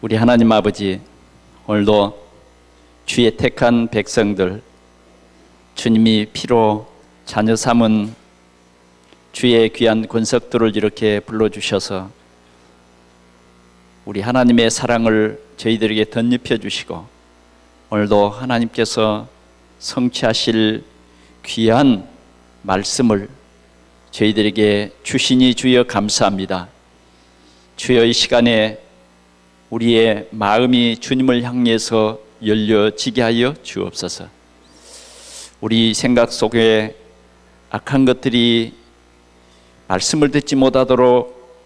우리 하나님 아버지, 오늘도 주의 택한 백성들, 주님이 피로 자녀 삼은 주의 귀한 권석들을 이렇게 불러주셔서 우리 하나님의 사랑을 저희들에게 덧입혀 주시고, 오늘도 하나님께서 성취하실 귀한 말씀을 저희들에게 주시니 주여 감사합니다. 주여, 이 시간에 우리의 마음이 주님을 향해서 열려지게 하여 주옵소서. 우리 생각 속에 악한 것들이 말씀을 듣지 못하도록,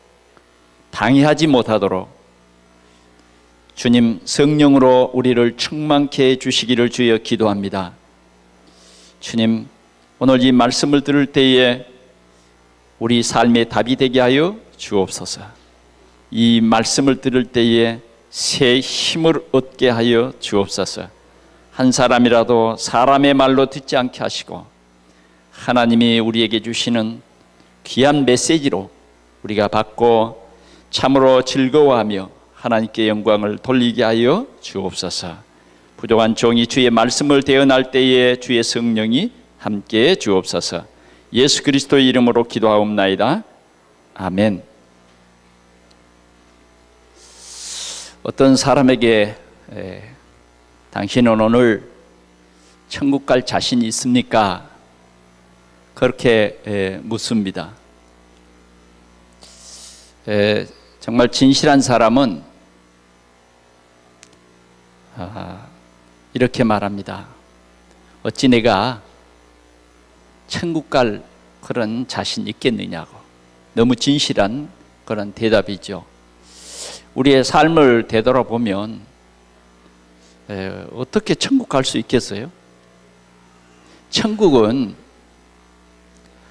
방해하지 못하도록 주님 성령으로 우리를 충만케 해주시기를 주여 기도합니다. 주님, 오늘 이 말씀을 들을 때에 우리 삶의 답이 되게 하여 주옵소서. 이 말씀을 들을 때에 새 힘을 얻게 하여 주옵소서. 한 사람이라도 사람의 말로 듣지 않게 하시고, 하나님이 우리에게 주시는 귀한 메시지로 우리가 받고 참으로 즐거워하며 하나님께 영광을 돌리게 하여 주옵소서. 부족한 종이 주의 말씀을 대언할 때에 주의 성령이 함께해 주옵소서. 예수 그리스도의 이름으로 기도하옵나이다. 아멘. 어떤 사람에게 당신은 오늘 천국 갈 자신이 있습니까? 그렇게 묻습니다. 정말 진실한 사람은 이렇게 말합니다. 어찌 내가 천국 갈 그런 자신이 있겠느냐고. 너무 진실한 그런 대답이죠. 우리의 삶을 되돌아보면 어떻게 천국 갈 수 있겠어요? 천국은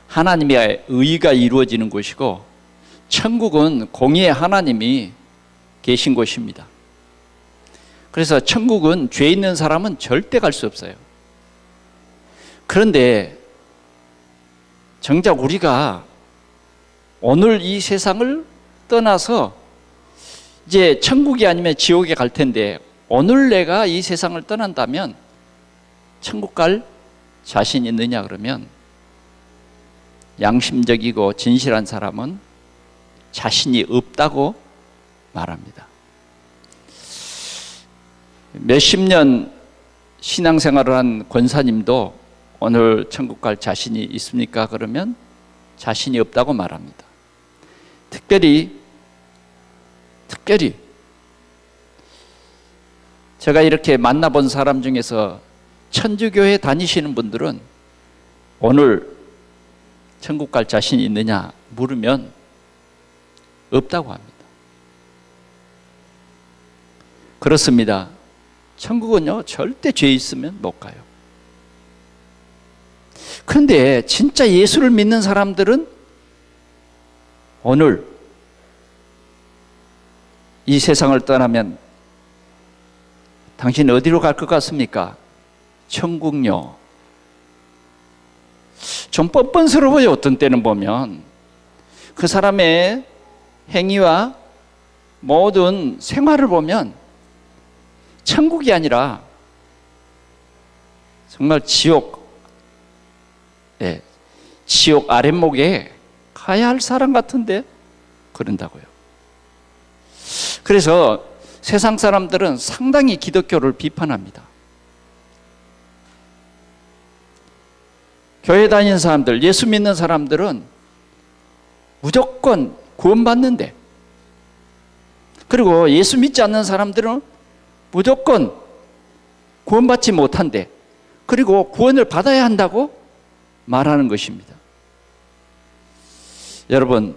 하나님의 의가 이루어지는 곳이고, 천국은 공의의 하나님이 계신 곳입니다. 그래서 천국은 죄 있는 사람은 절대 갈 수 없어요. 그런데 정작 우리가 오늘 이 세상을 떠나서 이제 천국이 아니면 지옥에 갈 텐데, 오늘 내가 이 세상을 떠난다면 천국 갈 자신 있느냐 그러면, 양심적이고 진실한 사람은 자신이 없다고 말합니다. 몇십 년 신앙생활을 한 권사님도 오늘 천국 갈 자신이 있습니까? 그러면 자신이 없다고 말합니다. 특별히 제가 이렇게 만나본 사람 중에서 천주교회 다니시는 분들은 오늘 천국 갈 자신이 있느냐 물으면 없다고 합니다. 그렇습니다. 천국은요, 절대 죄 있으면 못 가요. 그런데 진짜 예수를 믿는 사람들은 오늘 이 세상을 떠나면 당신 어디로 갈 것 같습니까? 천국요. 좀 뻔뻔스러워요. 어떤 때는 보면 그 사람의 행위와 모든 생활을 보면 천국이 아니라 정말 지옥 아랫목에 가야 할 사람 같은데 그런다고요. 그래서 세상 사람들은 상당히 기독교를 비판합니다. 교회 다니는 사람들, 예수 믿는 사람들은 무조건 구원받는데, 그리고 예수 믿지 않는 사람들은 무조건 구원받지 못한대, 그리고 구원을 받아야 한다고 말하는 것입니다. 여러분,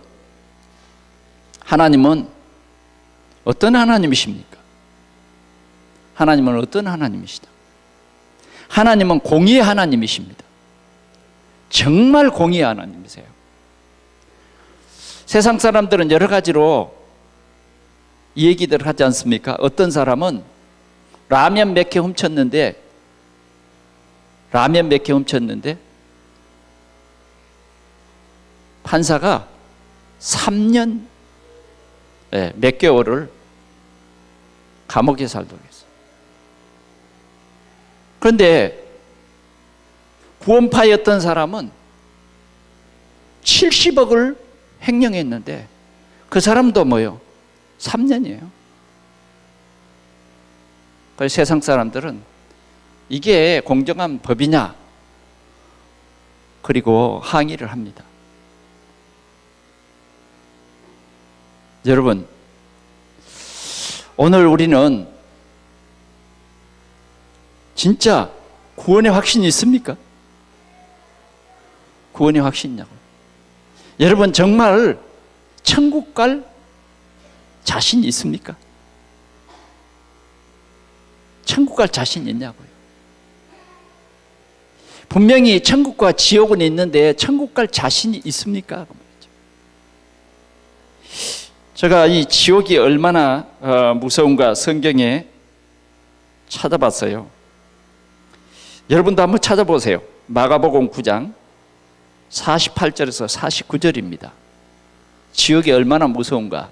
하나님은 어떤 하나님이십니까? 하나님은 어떤 하나님이시다? 하나님은 공의의 하나님이십니다. 정말 공의의 하나님이세요. 세상 사람들은 여러 가지로 이 얘기들 하지 않습니까? 어떤 사람은 라면 몇 개 훔쳤는데 판사가 3년 몇 개월을 감옥에 살도록 했어요. 그런데 구원파였던 사람은 70억을 횡령했는데 그 사람도 뭐요? 3년이에요. 그래서 세상 사람들은 이게 공정한 법이냐? 그리고 항의를 합니다. 여러분, 오늘 우리는 진짜 구원의 확신이 있습니까? 구원의 확신이냐고. 여러분, 정말 천국 갈 자신이 있습니까? 천국 갈 자신이 있냐고요. 분명히 천국과 지옥은 있는데 천국 갈 자신이 있습니까? 제가 이 지옥이 얼마나 무서운가 성경에 찾아봤어요. 여러분도 한번 찾아보세요. 마가복음 9장 48절에서 49절입니다. 지옥이 얼마나 무서운가.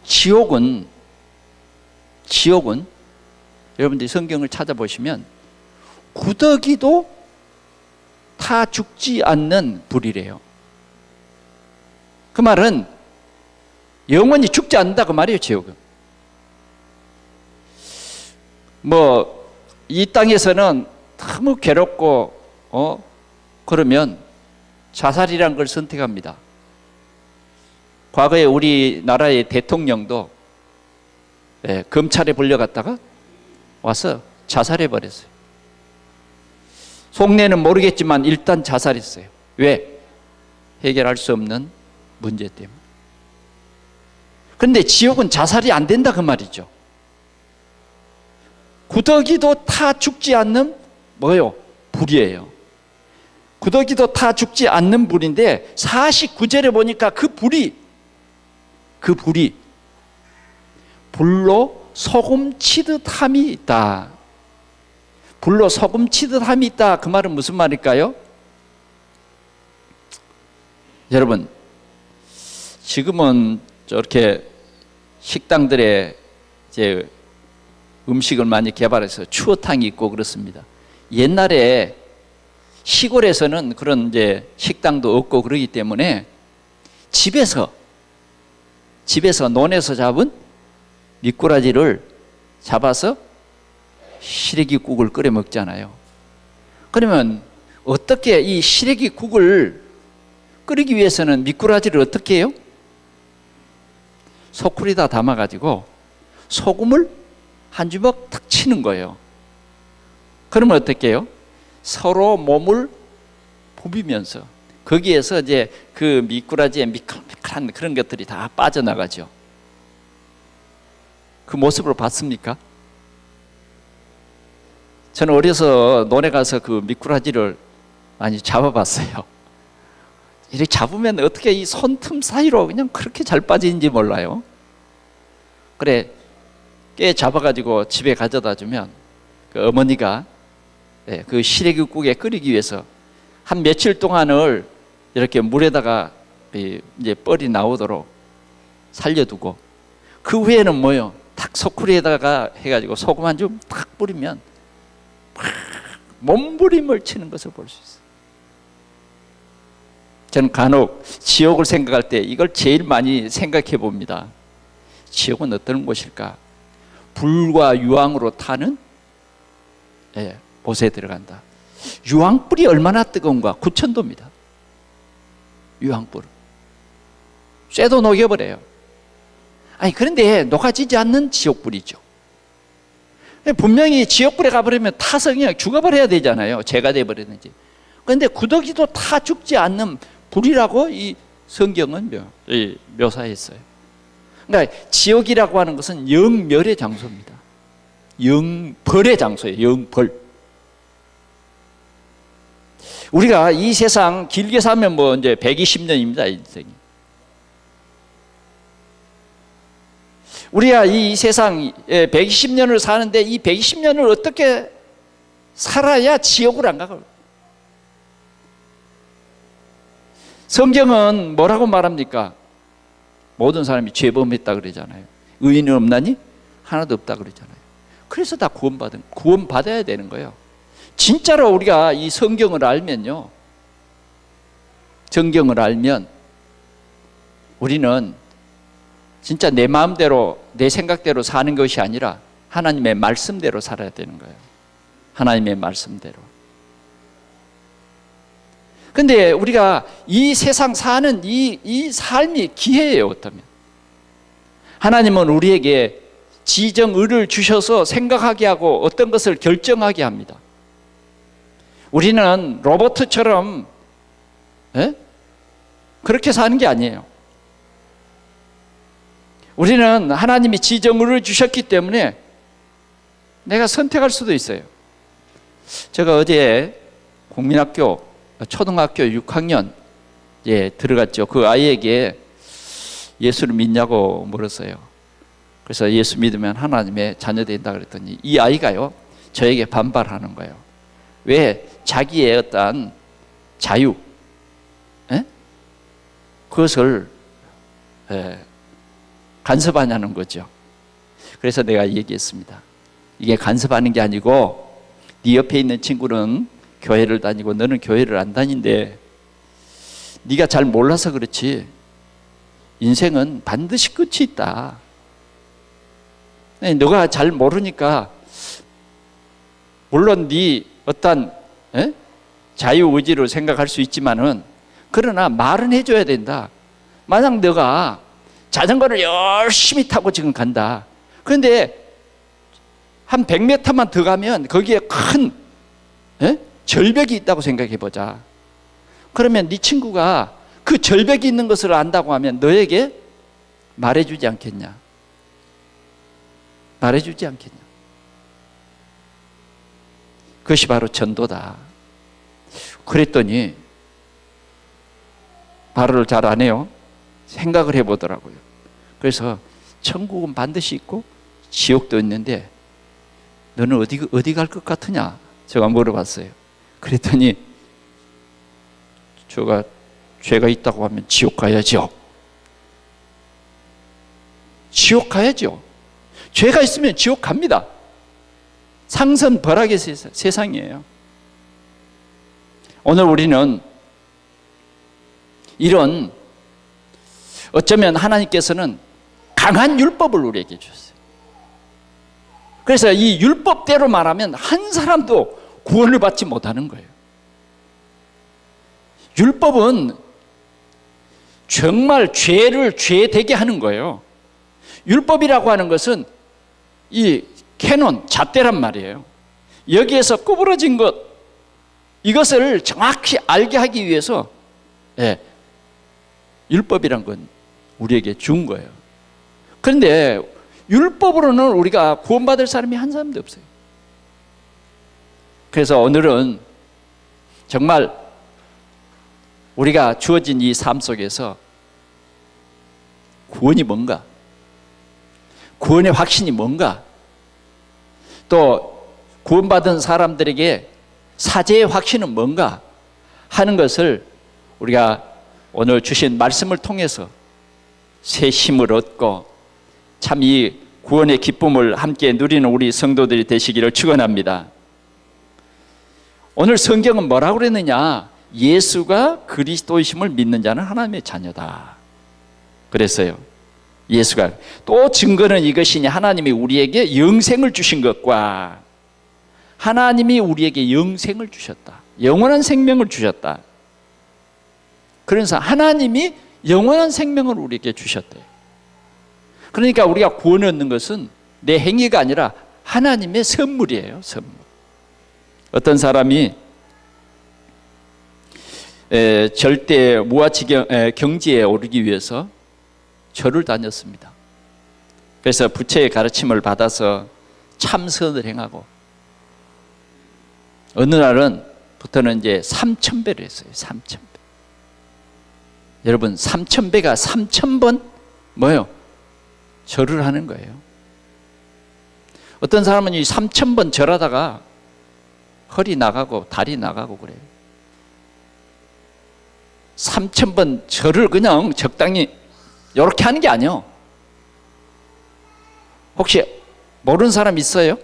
지옥은 여러분들이 성경을 찾아보시면 구더기도 타 죽지 않는 불이래요. 그 말은 영원히 죽지 않는다 그 말이에요. 지옥은 이 땅에서는 너무 괴롭고 그러면 자살이란 걸 선택합니다. 과거에 우리나라의 대통령도 검찰에 불려갔다가 와서 자살해버렸어요. 속내는 모르겠지만 일단 자살했어요. 왜? 해결할 수 없는 문제 때문에. 그런데 지옥은 자살이 안 된다 그 말이죠. 구더기도 타 죽지 않는 뭐예요? 불이에요. 구더기도 타 죽지 않는 불인데 49절에 보니까 그 불이 불로 소금 치듯 함이 있다. 불로 소금 치듯 함이 있다. 그 말은 무슨 말일까요? 여러분, 지금은 저렇게 식당들에 이제 음식을 많이 개발해서 추어탕이 있고 그렇습니다. 옛날에 시골에서는 그런 이제 식당도 없고 그러기 때문에 집에서 논에서 잡은 미꾸라지를 잡아서 시래기국을 끓여 먹잖아요. 그러면 어떻게 이 시래기국을 끓이기 위해서는 미꾸라지를 어떻게 해요? 소쿠리에다 담아가지고 소금을 한 주먹 탁 치는 거예요. 그러면 어떻게 해요? 서로 몸을 부비면서 거기에서 이제 그 미꾸라지의 미끌미끌한 그런 것들이 다 빠져나가죠. 그 모습을 봤습니까? 저는 어려서 논에 가서 그 미꾸라지를 많이 잡아봤어요. 이렇게 잡으면 어떻게 이 손틈 사이로 그냥 그렇게 잘 빠지는지 몰라요. 그래, 깨 잡아가지고 집에 가져다 주면 그 어머니가 그 시래기국에 끓이기 위해서 한 며칠 동안을 이렇게 물에다가 이제 뻘이 나오도록 살려두고 그 후에는 뭐요? 탁 소쿠리에다가 해가지고 소금 한 줌 탁 뿌리면 막 몸부림을 치는 것을 볼 수 있어요. 저는 간혹 지옥을 생각할 때 이걸 제일 많이 생각해 봅니다. 지옥은 어떤 곳일까? 불과 유황으로 타는 못에 들어간다. 유황불이 얼마나 뜨거운가? 9,000도입니다. 유황불. 쇠도 녹여버려요. 아니 그런데 녹아지지 않는 지옥불이죠. 분명히 지옥불에 가버리면 타서 그냥 죽어버려야 되잖아요. 죄가 돼버리는지. 그런데 구더기도 타 죽지 않는 불이라고 이 성경은 묘사했어요. 그러니까 지옥이라고 하는 것은 영멸의 장소입니다. 영벌의 장소예요. 영벌. 우리가 이 세상 길게 살면 뭐 이제 120년입니다. 인생이. 우리가 이 세상 120년을 사는데 이 120년을 어떻게 살아야 지옥을 안 가고. 성경은 뭐라고 말합니까? 모든 사람이 죄범했다 그러잖아요. 의인은 없나니? 하나도 없다 그러잖아요. 그래서 다 구원받아야 되는 거예요. 진짜로 우리가 이 성경을 알면요, 성경을 알면 우리는 진짜 내 마음대로 내 생각대로 사는 것이 아니라 하나님의 말씀대로 살아야 되는 거예요. 하나님의 말씀대로. 근데 우리가 이 세상 사는 이 삶이 기회예요. 어쩌면 하나님은 우리에게 지정의를 주셔서 생각하게 하고 어떤 것을 결정하게 합니다. 우리는 로봇처럼 그렇게 사는 게 아니에요. 우리는 하나님이 지정의를 주셨기 때문에 내가 선택할 수도 있어요. 제가 어제 국민학교 초등학교 6학년에 들어갔죠. 그 아이에게 예수를 믿냐고 물었어요. 그래서 예수 믿으면 하나님의 자녀 된다 그랬더니 이 아이가요, 저에게 반발하는 거예요. 왜? 자기의 어떤 자유, 그것을 간섭하냐는 거죠. 그래서 내가 얘기했습니다. 이게 간섭하는 게 아니고 네 옆에 있는 친구는 교회를 다니고 너는 교회를 안 다닌대. 네가 잘 몰라서 그렇지 인생은 반드시 끝이 있다. 너가 잘 모르니까 물론 네 어떤 자유의지로 생각할 수 있지만은 그러나 말은 해줘야 된다. 만약 너가 자전거를 열심히 타고 지금 간다. 그런데 한 100m만 더 가면 거기에 큰 절벽이 있다고 생각해 보자. 그러면 네 친구가 그 절벽이 있는 것을 안다고 하면 너에게 말해주지 않겠냐? 말해주지 않겠냐? 그것이 바로 전도다. 그랬더니 말을 잘 안 해요. 생각을 해보더라고요. 그래서 천국은 반드시 있고 지옥도 있는데 너는 어디 갈 것 같으냐? 제가 물어봤어요. 그랬더니 제가 죄가 있다고 하면 지옥 가야죠. 지옥 가야죠. 죄가 있으면 지옥 갑니다. 상선벌악의 세상이에요. 오늘 우리는 이런 어쩌면 하나님께서는 강한 율법을 우리에게 주셨어요. 그래서 이 율법대로 말하면 한 사람도 구원을 받지 못하는 거예요. 율법은 정말 죄를 죄되게 하는 거예요. 율법이라고 하는 것은 이 캐논, 잣대란 말이에요. 여기에서 구부러진 것, 이것을 정확히 알게 하기 위해서 율법이란 건 우리에게 준 거예요. 그런데 율법으로는 우리가 구원받을 사람이 한 사람도 없어요. 그래서 오늘은 정말 우리가 주어진 이 삶 속에서 구원이 뭔가, 구원의 확신이 뭔가, 또 구원받은 사람들에게 사죄의 확신은 뭔가 하는 것을 우리가 오늘 주신 말씀을 통해서 새 힘을 얻고 참 이 구원의 기쁨을 함께 누리는 우리 성도들이 되시기를 축원합니다. 오늘 성경은 뭐라고 그랬느냐? 예수가 그리스도이심을 믿는 자는 하나님의 자녀다 그랬어요. 예수가. 또 증거는 이것이니 하나님이 우리에게 영생을 주신 것과, 하나님이 우리에게 영생을 주셨다. 영원한 생명을 주셨다. 그래서 하나님이 영원한 생명을 우리에게 주셨대요. 그러니까 우리가 구원을 얻는 것은 내 행위가 아니라 하나님의 선물이에요. 선물. 어떤 사람이 절대 무아치 경지에 오르기 위해서 절을 다녔습니다. 그래서 부처의 가르침을 받아서 참선을 행하고 어느 날은 부터는 이제 3000배를 했어요. 3000배. 여러분 3000배가 3000번 뭐예요? 절을 하는 거예요. 어떤 사람은 이 3000번 절하다가 허리 나가고 다리 나가고 그래요. 3000번 절을 그냥 적당히 이렇게 하는 게 아니에요. 혹시 모르는 사람 있어요?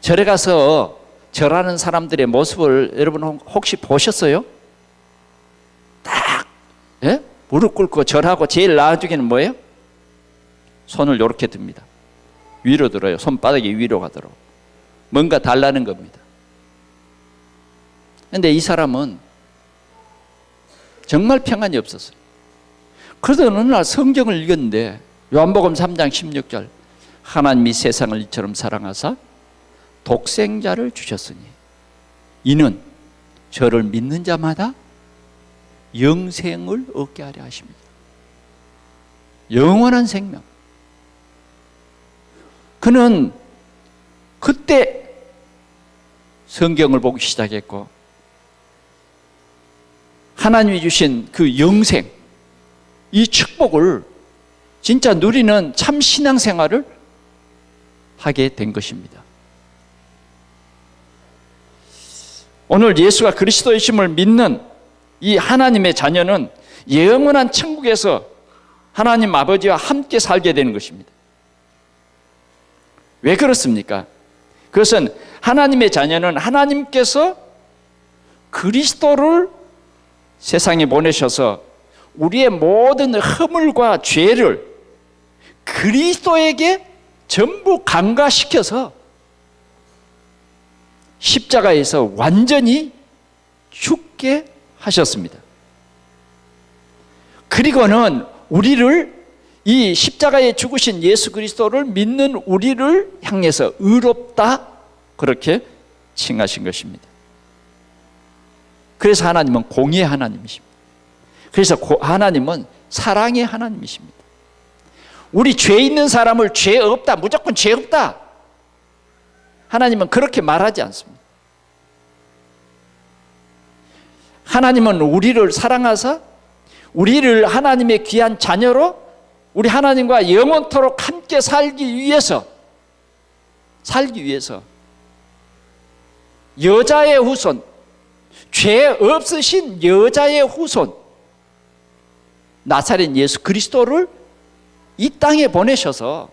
절에 가서 절하는 사람들의 모습을 여러분 혹시 보셨어요? 딱 예? 무릎 꿇고 절하고 제일 나중에는 뭐예요? 손을 이렇게 듭니다. 위로 들어요. 손바닥이 위로 가도록. 뭔가 달라는 겁니다. 그런데 이 사람은 정말 평안이 없었어요. 그러던 어느 날 성경을 읽었는데 요한복음 3장 16절 하나님이 세상을 이처럼 사랑하사 독생자를 주셨으니 이는 저를 믿는 자마다 영생을 얻게 하려 하십니다. 영원한 생명. 그는 그때 성경을 보기 시작했고 하나님이 주신 그 영생, 이 축복을 진짜 누리는 참 신앙생활을 하게 된 것입니다. 오늘 예수가 그리스도이심을 믿는 이 하나님의 자녀는 영원한 천국에서 하나님 아버지와 함께 살게 되는 것입니다. 왜 그렇습니까? 그것은 하나님의 자녀는 하나님께서 그리스도를 세상에 보내셔서 우리의 모든 허물과 죄를 그리스도에게 전부 간과시켜서 십자가에서 완전히 죽게 하셨습니다. 그리고는 우리를 이 십자가에 죽으신 예수 그리스도를 믿는 우리를 향해서 의롭다 그렇게 칭하신 것입니다. 그래서 하나님은 공의의 하나님이십니다. 그래서 하나님은 사랑의 하나님이십니다. 우리 죄 있는 사람을 죄 없다, 무조건 죄 없다, 하나님은 그렇게 말하지 않습니다. 하나님은 우리를 사랑하사 우리를 하나님의 귀한 자녀로 우리 하나님과 영원토록 함께 살기 위해서 여자의 후손, 죄 없으신 여자의 후손 나사렛 예수 그리스도를 이 땅에 보내셔서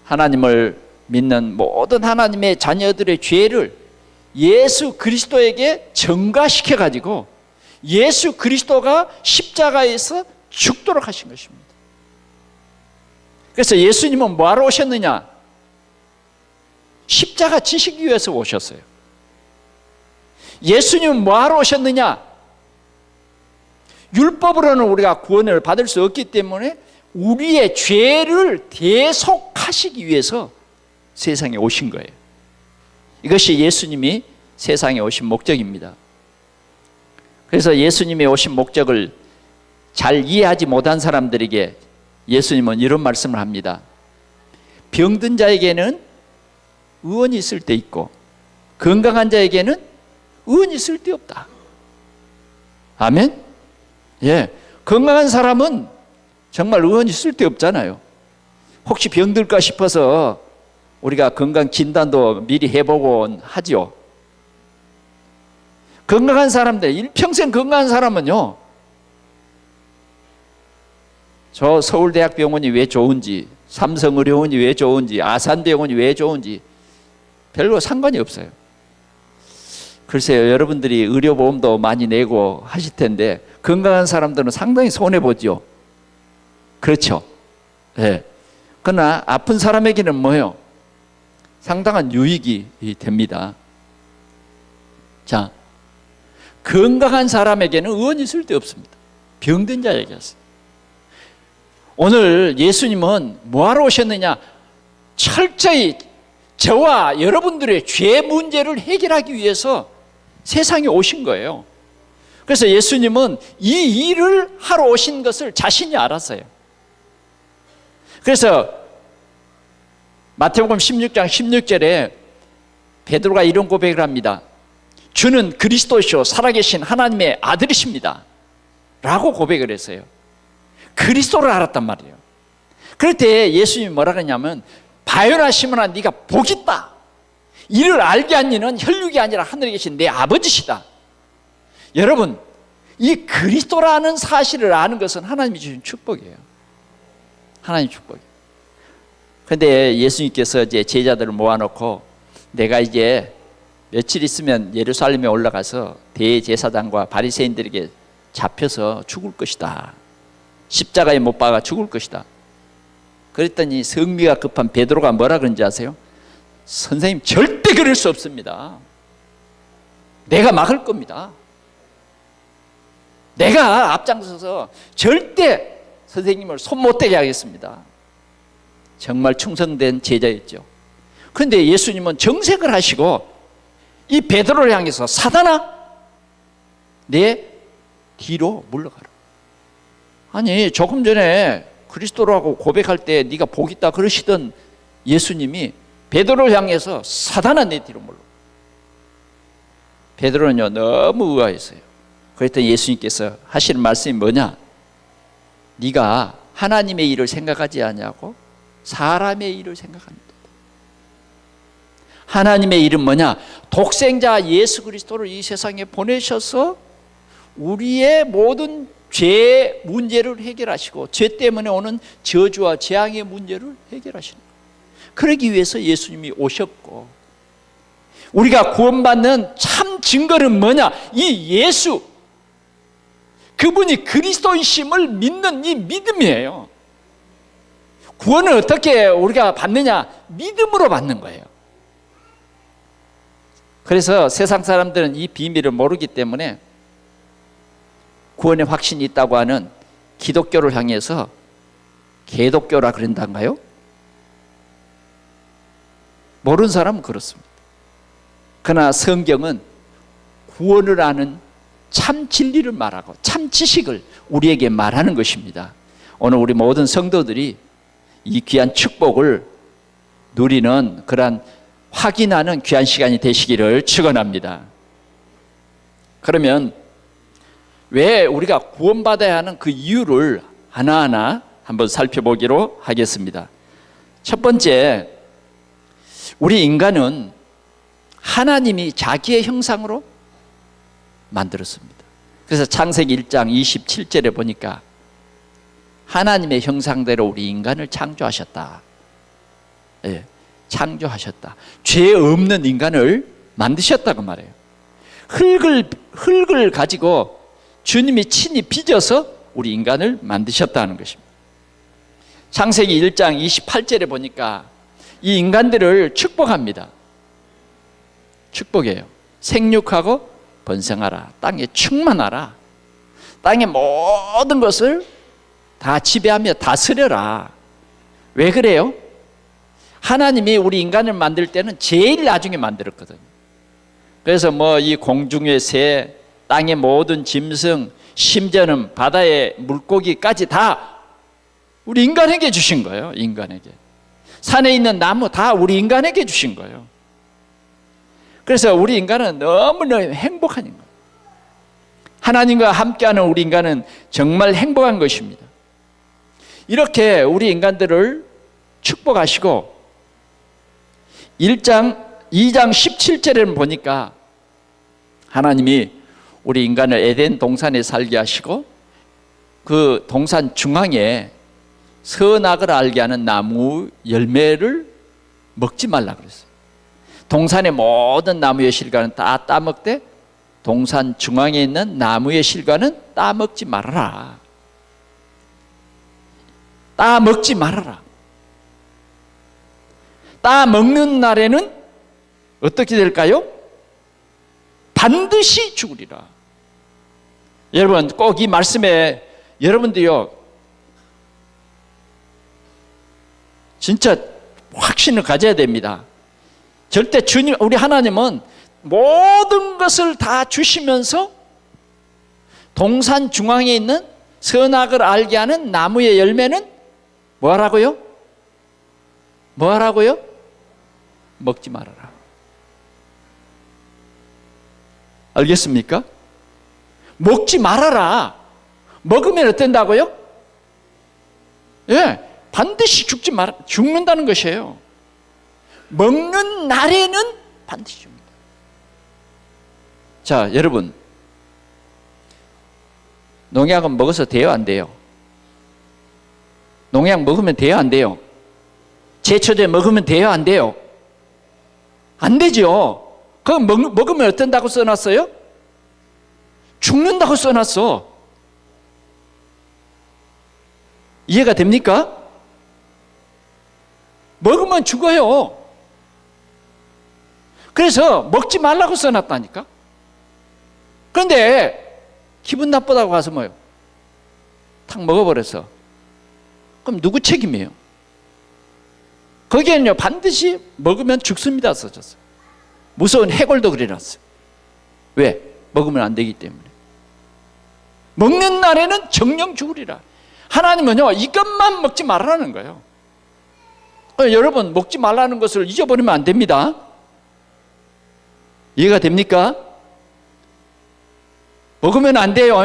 하나님을 믿는 모든 하나님의 자녀들의 죄를 예수 그리스도에게 전가시켜 가지고 예수 그리스도가 십자가에서 죽도록 하신 것입니다. 그래서 예수님은 뭐하러 오셨느냐? 십자가 지시기 위해서 오셨어요. 예수님은 뭐하러 오셨느냐? 율법으로는 우리가 구원을 받을 수 없기 때문에 우리의 죄를 대속하시기 위해서 세상에 오신 거예요. 이것이 예수님이 세상에 오신 목적입니다. 그래서 예수님이 오신 목적을 잘 이해하지 못한 사람들에게 예수님은 이런 말씀을 합니다. 병든 자에게는 의원이 있을 때 있고 건강한 자에게는 의원이 있을 때 없다. 아멘? 예, 건강한 사람은 정말 의원이 있을 데 없잖아요. 혹시 병들까 싶어서 우리가 건강 진단도 미리 해보곤 하죠. 건강한 사람들, 일평생 건강한 사람은요, 저 서울대학병원이 왜 좋은지, 삼성의료원이 왜 좋은지, 아산병원이 왜 좋은지 별로 상관이 없어요. 글쎄요, 여러분들이 의료보험도 많이 내고 하실 텐데 건강한 사람들은 상당히 손해보죠. 그렇죠? 네. 그러나 아픈 사람에게는 뭐예요? 상당한 유익이 됩니다. 자, 건강한 사람에게는 의원이 있을 데 없습니다. 병든 자에게였어요. 오늘 예수님은 뭐하러 오셨느냐? 철저히 저와 여러분들의 죄 문제를 해결하기 위해서 세상에 오신 거예요. 그래서 예수님은 이 일을 하러 오신 것을 자신이 알았어요. 그래서 마태복음 16장 16절에 베드로가 이런 고백을 합니다. 주는 그리스도시요 살아계신 하나님의 아들이십니다 라고 고백을 했어요. 그리스도를 알았단 말이에요. 그럴 때 예수님이 뭐라 그러냐면 바요나 시몬아 네가 복이 있다. 이를 알게 한 이는 혈육이 아니라 하늘에 계신 내 아버지시다. 여러분, 이 그리스도라는 사실을 아는 것은 하나님이 주신 축복이에요. 하나님 축복이에요. 그런데 예수님께서 이제 제자들을 모아놓고 내가 이제 며칠 있으면 예루살렘에 올라가서 대제사장과 바리새인들에게 잡혀서 죽을 것이다. 십자가에 못 박아 죽을 것이다. 그랬더니 성미가 급한 베드로가 뭐라 그런지 아세요? 선생님, 절대 그럴 수 없습니다. 내가 막을 겁니다. 내가 앞장서서 절대 선생님을 손 못 대게 하겠습니다. 정말 충성된 제자였죠. 그런데 예수님은 정색을 하시고 이 베드로를 향해서 사단아, 내 뒤로 물러가라. 아니, 조금 전에 그리스도라고 고백할 때 네가 복 있다 그러시던 예수님이 베드로를 향해서 사단아, 내 뒤로 물러가라. 베드로는요, 너무 의아했어요. 그랬더니 예수님께서 하시는 말씀이 뭐냐? 네가 하나님의 일을 생각하지 않냐고 사람의 일을 생각합니다. 하나님의 일은 뭐냐? 독생자 예수 그리스도를 이 세상에 보내셔서 우리의 모든 죄의 문제를 해결하시고 죄 때문에 오는 저주와 재앙의 문제를 해결하시는 거예요. 그러기 위해서 예수님이 오셨고, 우리가 구원받는 참 증거는 뭐냐? 이 예수, 그분이 그리스도이심을 믿는 이 믿음이에요. 구원을 어떻게 우리가 받느냐? 믿음으로 받는 거예요. 그래서 세상 사람들은 이 비밀을 모르기 때문에 구원의 확신이 있다고 하는 기독교를 향해서 개독교라 그런단가요? 모르는 사람은 그렇습니다. 그러나 성경은 구원을 아는 참 진리를 말하고 참 지식을 우리에게 말하는 것입니다. 오늘 우리 모든 성도들이 이 귀한 축복을 누리는 그러한 확인하는 귀한 시간이 되시기를 축원합니다. 그러면 왜 우리가 구원받아야 하는 그 이유를 하나하나 한번 살펴보기로 하겠습니다. 첫 번째, 우리 인간은 하나님이 자기의 형상으로 만들었습니다. 그래서 창세기 1장 27절에 보니까 하나님의 형상대로 우리 인간을 창조하셨다. 예, 창조하셨다. 죄 없는 인간을 만드셨다고 말해요. 흙을 가지고 주님이 친히 빚어서 우리 인간을 만드셨다는 것입니다. 창세기 1장 28절에 보니까 이 인간들을 축복합니다. 축복해요. 생육하고 번성하라. 땅에 충만하라. 땅의 모든 것을 다 지배하며 다스려라. 왜 그래요? 하나님이 우리 인간을 만들 때는 제일 나중에 만들었거든요. 그래서 뭐 이 공중의 새, 땅의 모든 짐승, 심지어는 바다의 물고기까지 다 우리 인간에게 주신 거예요. 인간에게. 산에 있는 나무 다 우리 인간에게 주신 거예요. 그래서 우리 인간은 너무너무 행복한 인간. 하나님과 함께하는 우리 인간은 정말 행복한 것입니다. 이렇게 우리 인간들을 축복하시고 2장 17절에는 보니까 하나님이 우리 인간을 에덴 동산에 살게 하시고 그 동산 중앙에 선악을 알게 하는 나무 열매를 먹지 말라 그랬어요. 동산의 모든 나무의 실과는 다 따먹되 동산 중앙에 있는 나무의 실과는 따먹지 말아라. 따먹지 말아라. 따먹는 날에는 어떻게 될까요? 반드시 죽으리라. 여러분, 꼭 이 말씀에 여러분들요 진짜 확신을 가져야 됩니다. 절대 주님, 우리 하나님은 모든 것을 다 주시면서 동산 중앙에 있는 선악을 알게 하는 나무의 열매는 뭐하라고요? 뭐하라고요? 먹지 말아라. 알겠습니까? 먹지 말아라. 먹으면 어떤다고요? 예, 반드시 죽는다는 것이에요. 먹는 날에는 반드시 죽는다. 자, 여러분, 농약은 먹어서 돼요, 안 돼요? 농약 먹으면 돼요, 안 돼요? 제초제 먹으면 돼요, 안 돼요? 안 되죠. 그거 먹으면 어떤다고 써놨어요? 죽는다고 써놨어. 이해가 됩니까? 먹으면 죽어요. 그래서 먹지 말라고 써놨다니까. 그런데 기분 나쁘다고 가서 뭐요? 탁 먹어버렸어. 그럼 누구 책임이에요? 거기에는요, 반드시 먹으면 죽습니다 써졌어요. 무서운 해골도 그려놨어요. 왜? 먹으면 안 되기 때문에. 먹는 날에는 정령 죽으리라. 하나님은요, 이것만 먹지 말라는 거예요. 여러분, 먹지 말라는 것을 잊어버리면 안 됩니다. 이해가 됩니까? 먹으면 안 돼요.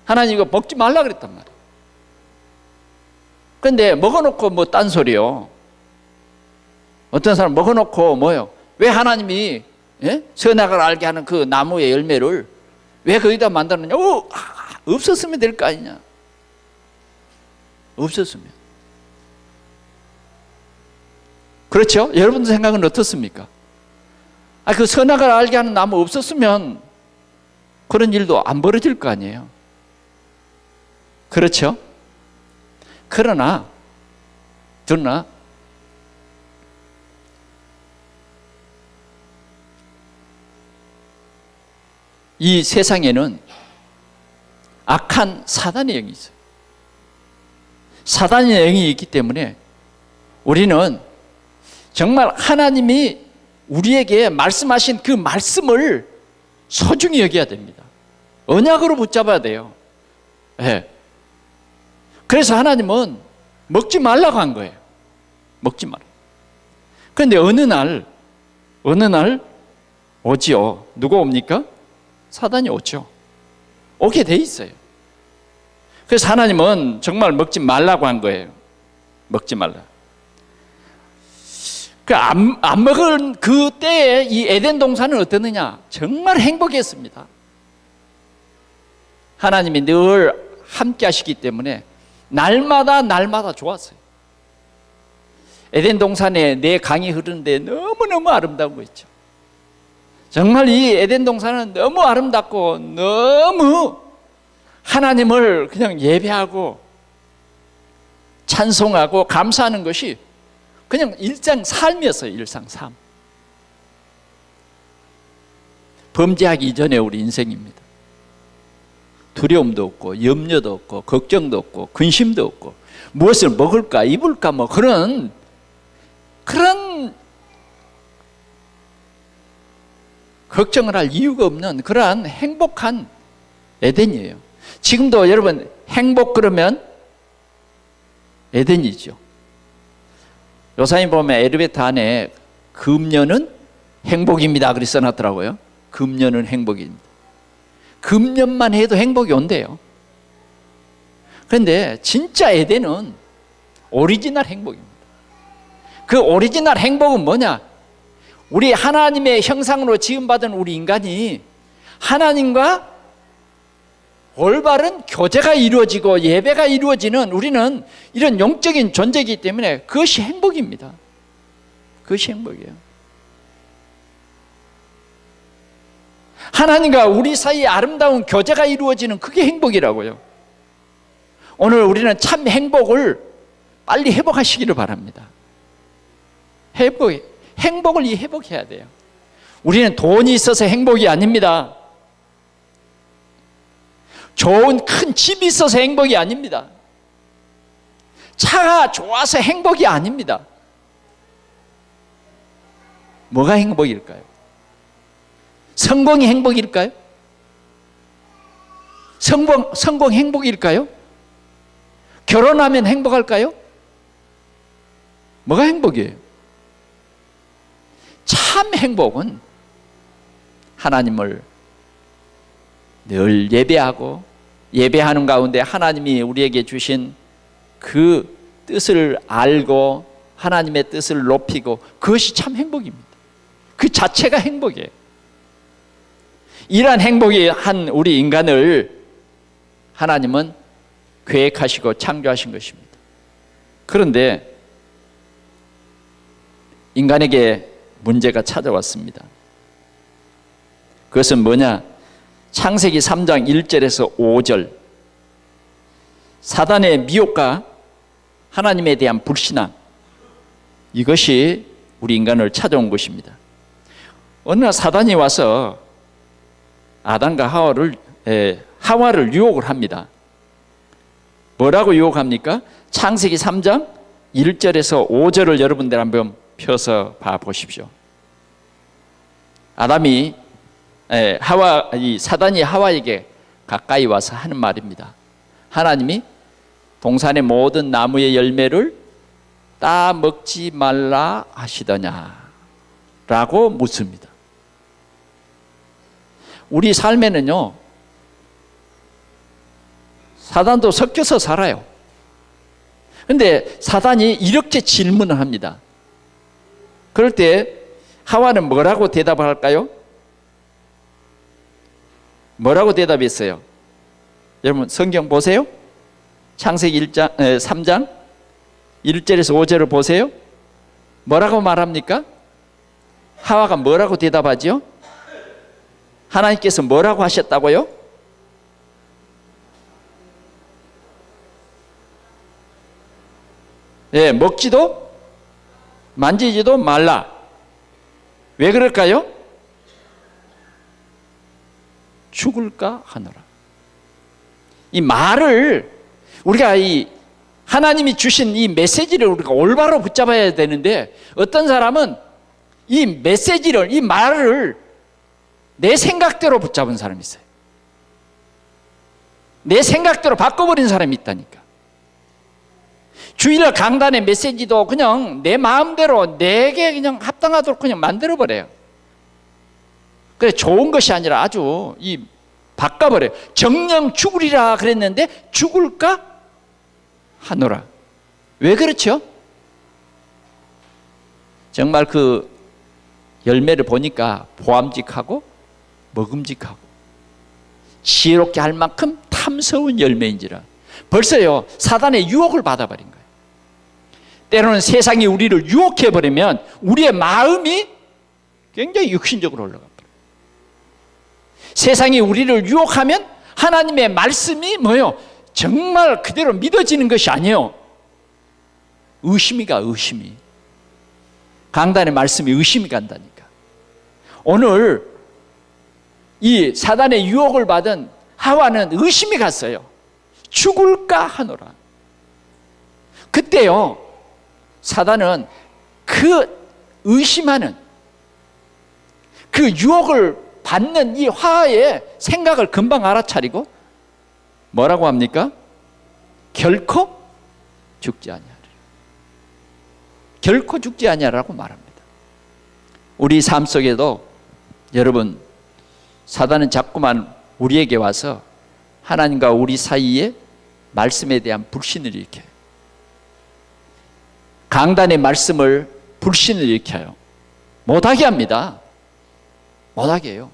하나님 이거 먹지 말라 그랬단 말이에요. 그런데 먹어놓고 뭐 딴소리요. 어떤 사람 먹어놓고 뭐요? 왜 하나님이 선악을 알게 하는 그 나무의 열매를 왜 거기다 만들었느냐? 없었으면 될 거 아니냐? 없었으면. 그렇죠? 여러분들 생각은 어떻습니까? 그 선악을 알게 하는 나무 없었으면 그런 일도 안 벌어질 거 아니에요. 그렇죠? 그러나 이 세상에는 악한 사단의 영이 있어요. 사단의 영이 있기 때문에 우리는 정말 하나님이 우리에게 말씀하신 그 말씀을 소중히 여겨야 됩니다. 언약으로 붙잡아야 돼요. 네. 그래서 하나님은 먹지 말라고 한 거예요. 먹지 마라. 그런데 어느 날 오지요. 누가 옵니까? 사단이 오죠. 오게 돼 있어요. 그래서 하나님은 정말 먹지 말라고 한 거예요. 먹지 말라. 안 먹은 그 때에 이 에덴 동산은 어땠느냐? 정말 행복했습니다. 하나님이 늘 함께 하시기 때문에 날마다 좋았어요. 에덴 동산에 네 강이 흐르는데 너무너무 아름다운 거 있죠. 정말 이 에덴 동산은 너무 아름답고 너무 하나님을 그냥 예배하고 찬송하고 감사하는 것이 그냥 일상 삶이었어요. 일상 삶. 범죄하기 이전에 우리 인생입니다. 두려움도 없고 염려도 없고 걱정도 없고 근심도 없고 무엇을 먹을까 입을까 뭐 그런 걱정을 할 이유가 없는 그러한 행복한 에덴이에요. 지금도 여러분 행복 그러면 에덴이죠. 요사님 보면 엘리베이터 안에 금년은 행복입니다 그렇게 써놨더라고요. 금년은 행복입니다. 금년만 해도 행복이 온대요. 그런데 진짜 에덴은 오리지널 행복입니다. 그 오리지널 행복은 뭐냐? 우리 하나님의 형상으로 지음받은 우리 인간이 하나님과 올바른 교제가 이루어지고 예배가 이루어지는 우리는 이런 영적인 존재이기 때문에 그것이 행복입니다. 그것이 행복이에요. 하나님과 우리 사이에 아름다운 교제가 이루어지는 그게 행복이라고요. 오늘 우리는 참 행복을 빨리 회복하시기를 바랍니다. 행복을 회복해야 돼요. 우리는 돈이 있어서 행복이 아닙니다. 좋은 큰 집이 있어서 행복이 아닙니다. 차가 좋아서 행복이 아닙니다. 뭐가 행복일까요? 성공이 행복일까요? 성공 행복일까요? 결혼하면 행복할까요? 뭐가 행복이에요? 참 행복은 하나님을 늘 예배하고 예배하는 가운데 하나님이 우리에게 주신 그 뜻을 알고 하나님의 뜻을 높이고 그것이 참 행복입니다. 그 자체가 행복이에요. 이러한 행복이 한 우리 인간을 하나님은 계획하시고 창조하신 것입니다. 그런데 인간에게 문제가 찾아왔습니다. 그것은 뭐냐? 창세기 3장 1절에서 5절, 사단의 미혹과 하나님에 대한 불신앙, 이것이 우리 인간을 찾아온 것입니다. 어느 날 사단이 와서 아담과 하와를 유혹을 합니다. 뭐라고 유혹합니까? 창세기 3장 1절에서 5절을 여러분들 한번 펴서 봐 보십시오. 사단이 하와에게 가까이 와서 하는 말입니다. 하나님이 동산의 모든 나무의 열매를 따 먹지 말라 하시더냐 라고 묻습니다. 우리 삶에는요, 사단도 섞여서 살아요. 그런데 사단이 이렇게 질문을 합니다. 그럴 때 하와는 뭐라고 대답을 할까요? 뭐라고 대답했어요? 여러분 성경 보세요. 창세기 3장 1절에서 5절을 보세요. 뭐라고 말합니까? 하와가 뭐라고 대답하죠? 하나님께서 뭐라고 하셨다고요? 예, 먹지도 만지지도 말라. 왜 그럴까요? 죽을까 하노라. 이 말을 우리가 하나님이 주신 이 메시지를 우리가 올바로 붙잡아야 되는데, 어떤 사람은 이 메시지를, 이 말을 내 생각대로 붙잡은 사람이 있어요. 내 생각대로 바꿔버린 사람이 있다니까. 주일 강단의 메시지도 그냥 내 마음대로 내게 그냥 합당하도록 그냥 만들어버려요. 그래, 좋은 것이 아니라 아주 바꿔버려요. 정령 죽으리라 그랬는데 죽을까 하노라. 왜 그렇죠? 정말 그 열매를 보니까 보암직하고 먹음직하고 지혜롭게 할 만큼 탐스러운 열매인지라 벌써요 사단의 유혹을 받아버린 거예요. 때로는 세상이 우리를 유혹해버리면 우리의 마음이 굉장히 육신적으로 올라갑니다. 세상이 우리를 유혹하면 하나님의 말씀이 뭐예요? 정말 그대로 믿어지는 것이 아니에요. 의심이. 강단의 말씀이 의심이 간다니까. 오늘 이 사단의 유혹을 받은 하와는 의심이 갔어요. 죽을까 하노라. 그때요 사단은 그 의심하는 그 유혹을 받는 이 하와의 생각을 금방 알아차리고 뭐라고 합니까? 결코 죽지 아니하리라. 결코 죽지 아니하라고 말합니다. 우리 삶 속에도 여러분, 사단은 자꾸만 우리에게 와서 하나님과 우리 사이에 말씀에 대한 불신을 일으켜요. 강단의 말씀을 불신을 일으켜요. 못하게 합니다. 못하게 해요.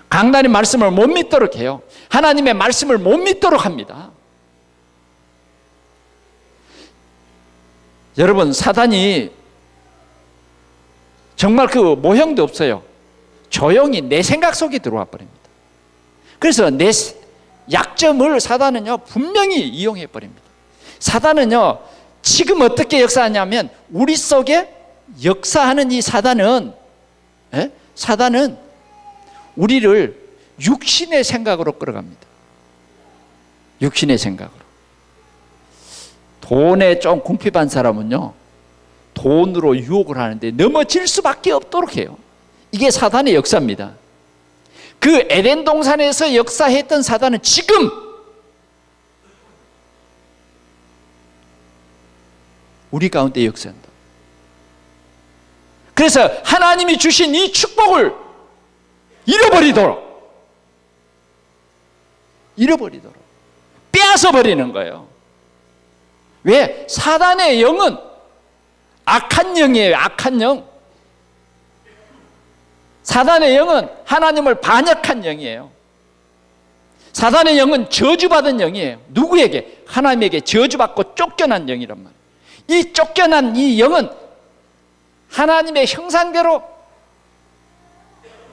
강단의 말씀을 못 믿도록 해요. 하나님의 말씀을 못 믿도록 합니다. 여러분, 사단이 정말 그 모형도 없어요. 조용히 내 생각 속에 들어와 버립니다. 그래서 내 약점을 사단은요 분명히 이용해 버립니다. 사단은요 지금 어떻게 역사하냐면, 우리 속에 역사하는 이 사단은 우리를 육신의 생각으로 끌어갑니다. 육신의 생각으로. 돈에 좀 궁핍한 사람은요 돈으로 유혹을 하는데 넘어질 수밖에 없도록 해요. 이게 사단의 역사입니다. 그 에덴 동산에서 역사했던 사단은 지금 우리 가운데 역사한다. 그래서 하나님이 주신 이 축복을 잃어버리도록 빼앗아 버리는 거예요. 왜? 사단의 영은 악한 영이에요. 악한 영. 사단의 영은 하나님을 반역한 영이에요. 사단의 영은 저주받은 영이에요. 누구에게? 하나님에게 저주받고 쫓겨난 영이란 말이에요. 이 쫓겨난 이 영은 하나님의 형상대로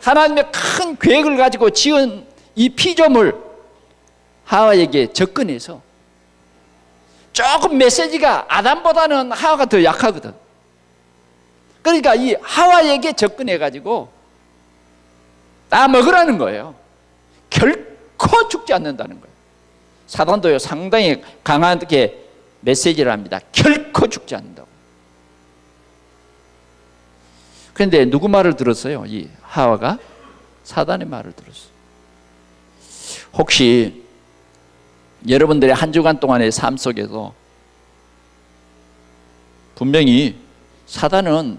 하나님의 큰 계획을 가지고 지은 이 피조물 하와에게 접근해서 조금 메시지가 아담보다는 하와가 더 약하거든. 그러니까 이 하와에게 접근해가지고 다 먹으라는 거예요. 결코 죽지 않는다는 거예요. 사단도요 상당히 강하게 메시지를 합니다. 결코 죽지 않는다고. 그런데 누구 말을 들었어요? 이 하와가 사단의 말을 들었어요. 혹시 여러분들의 한 주간 동안의 삶 속에서 분명히 사단은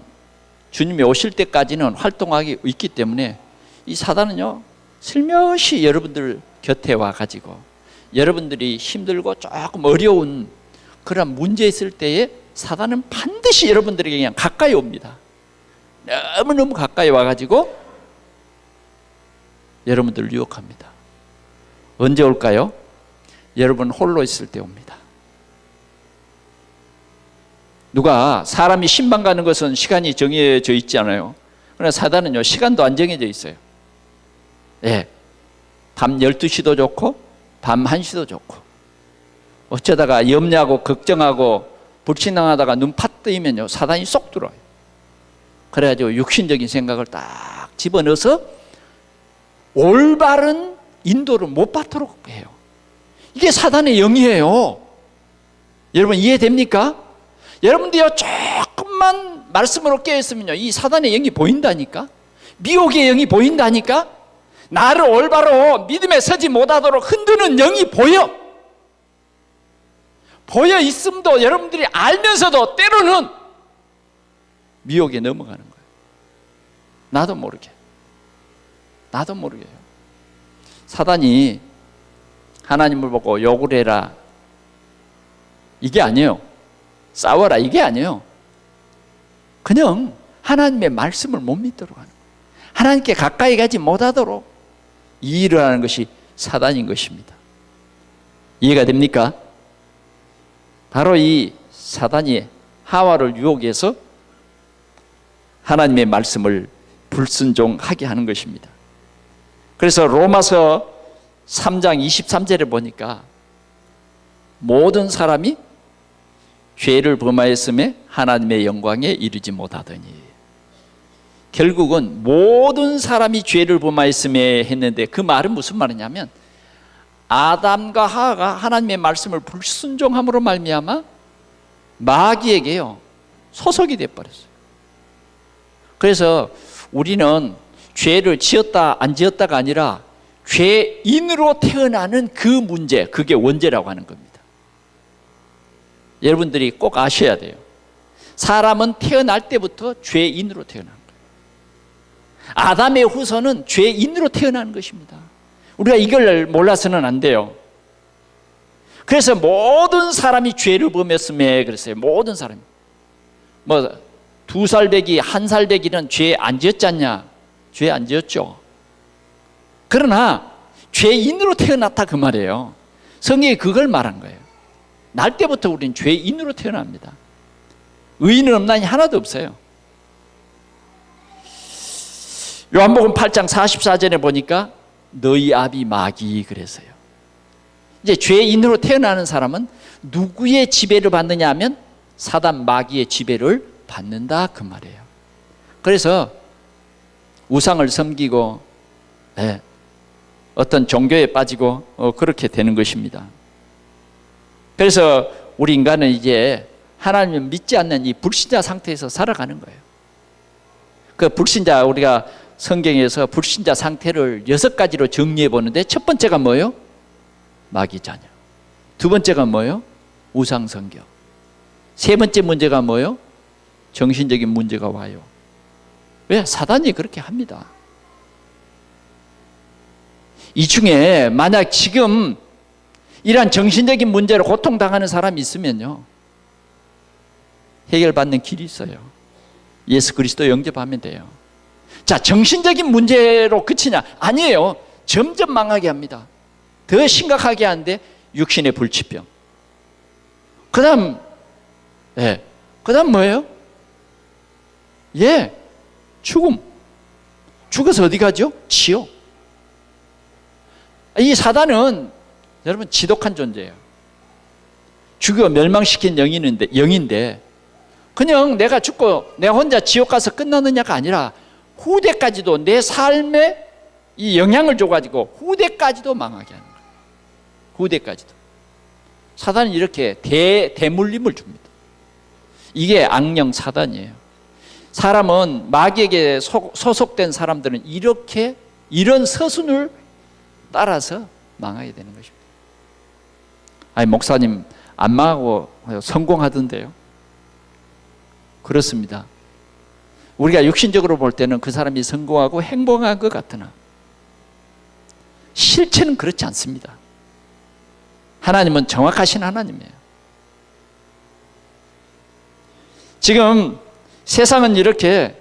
주님이 오실 때까지는 활동하기 있기 때문에 이 사단은요 슬며시 여러분들 곁에 와가지고 여러분들이 힘들고 조금 어려운 그런 문제 있을 때에 사단은 반드시 여러분들에게 그냥 가까이 옵니다. 너무너무 가까이 와가지고 여러분들을 유혹합니다. 언제 올까요? 여러분 홀로 있을 때 옵니다. 누가 사람이 신방 가는 것은 시간이 정해져 있지 않아요. 그러나 사단은요 시간도 안 정해져 있어요. 예, 밤 12시도 좋고 밤 1시도 좋고 어쩌다가 염려하고 걱정하고 불신앙하다가 눈 팥 뜨이면요 사단이 쏙 들어와요. 그래가지고 육신적인 생각을 딱 집어넣어서 올바른 인도를 못 받도록 해요. 이게 사단의 영이에요. 여러분 이해됩니까? 여러분들이요 조금만 말씀으로 깨어있으면요 이 사단의 영이 보인다니까, 미혹의 영이 보인다니까, 나를 올바로 믿음에 서지 못하도록 흔드는 영이 보여 있음도 여러분들이 알면서도 때로는 미혹에 넘어가는 거예요. 나도 모르게 사단이 하나님을 보고 욕을 해라 이게 아니에요. 싸워라 이게 아니에요. 그냥 하나님의 말씀을 못 믿도록 하는 거예요. 하나님께 가까이 가지 못하도록 이 일을 하는 것이 사단인 것입니다. 이해가 됩니까? 바로 이 사단이 하와를 유혹해서 하나님의 말씀을 불순종하게 하는 것입니다. 그래서 로마서 3장 23절에 보니까 모든 사람이 죄를 범하였음에 하나님의 영광에 이르지 못하더니, 결국은 모든 사람이 죄를 범하였음에 했는데 그 말은 무슨 말이냐면 아담과 하와가 하나님의 말씀을 불순종함으로 말미암아 마귀에게요 소속이 되어버렸어요. 그래서 우리는 죄를 지었다 안 지었다가 아니라 죄인으로 태어나는 그 문제, 그게 원죄라고 하는 겁니다. 여러분들이 꼭 아셔야 돼요. 사람은 태어날 때부터 죄인으로 태어난 거예요. 아담의 후손은 죄인으로 태어나는 것입니다. 우리가 이걸 몰라서는 안 돼요. 그래서 모든 사람이 죄를 범했음에 그랬어요. 모든 사람이. 2살 배기, 1살 배기는 죄 안 지었지 않냐? 죄 안 지었죠. 그러나 죄인으로 태어났다 그 말이에요. 성경이 그걸 말한 거예요. 날 때부터 우리는 죄인으로 태어납니다. 의인은 없나니 하나도 없어요. 요한복음 8장 44절에 보니까 너희 아비 마귀 그랬어요. 이제 죄인으로 태어나는 사람은 누구의 지배를 받느냐 하면 사단 마귀의 지배를 받는다 그 말이에요. 그래서 우상을 섬기고 어떤 종교에 빠지고 그렇게 되는 것입니다. 그래서 우리 인간은 이제 하나님을 믿지 않는 이 불신자 상태에서 살아가는 거예요. 그 불신자, 우리가 성경에서 불신자 상태를 6가지로 정리해 보는데 첫 번째가 뭐예요? 마귀 자녀. 두 번째가 뭐예요? 우상 성교. 세 번째 문제가 뭐예요? 정신적인 문제가 와요. 왜? 사단이 그렇게 합니다. 이 중에 만약 지금 이러한 정신적인 문제로 고통당하는 사람이 있으면요 해결받는 길이 있어요. 예수 그리스도 영접하면 돼요. 자, 정신적인 문제로 그치냐? 아니에요. 점점 망하게 합니다. 더 심각하게 하는데 육신의 불치병. 그 다음 뭐예요? 죽음. 죽어서 어디 가죠? 지옥. 이 사단은 여러분 지독한 존재예요. 죽여 멸망시킨 영인데 그냥 내가 죽고 내가 혼자 지옥 가서 끝나느냐가 아니라 후대까지도 내 삶에 이 영향을 줘가지고 후대까지도 망하게 하는 거예요. 후대까지도. 사단은 이렇게 대물림을 줍니다. 이게 악령 사단이에요. 사람은 마귀에게 소속된 사람들은 이런 서순을 따라서 망하게 되는 것입니다. 아니, 목사님 안 망하고 성공하던데요. 그렇습니다. 우리가 육신적으로 볼 때는 그 사람이 성공하고 행복한 것 같으나 실체는 그렇지 않습니다. 하나님은 정확하신 하나님이에요. 지금 세상은 이렇게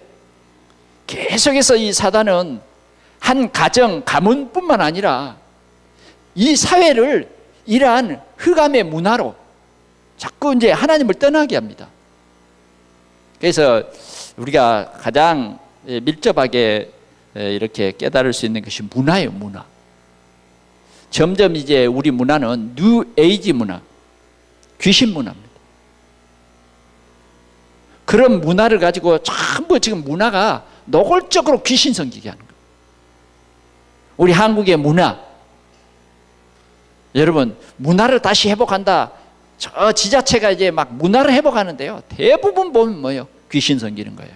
계속해서 이 사단은 한 가정, 가문뿐만 아니라 이 사회를 이러한 흑암의 문화로 자꾸 이제 하나님을 떠나게 합니다. 그래서 우리가 가장 밀접하게 이렇게 깨달을 수 있는 것이 문화예요, 문화. 점점 이제 우리 문화는 뉴 에이지 문화, 귀신 문화입니다. 그런 문화를 가지고 전부 지금 문화가 노골적으로 귀신 섬기게 하는 거예요. 우리 한국의 문화, 여러분 문화를 다시 회복한다. 저 지자체가 이제 막 문화를 회복하는데요. 대부분 보면 뭐예요? 귀신 섬기는 거예요.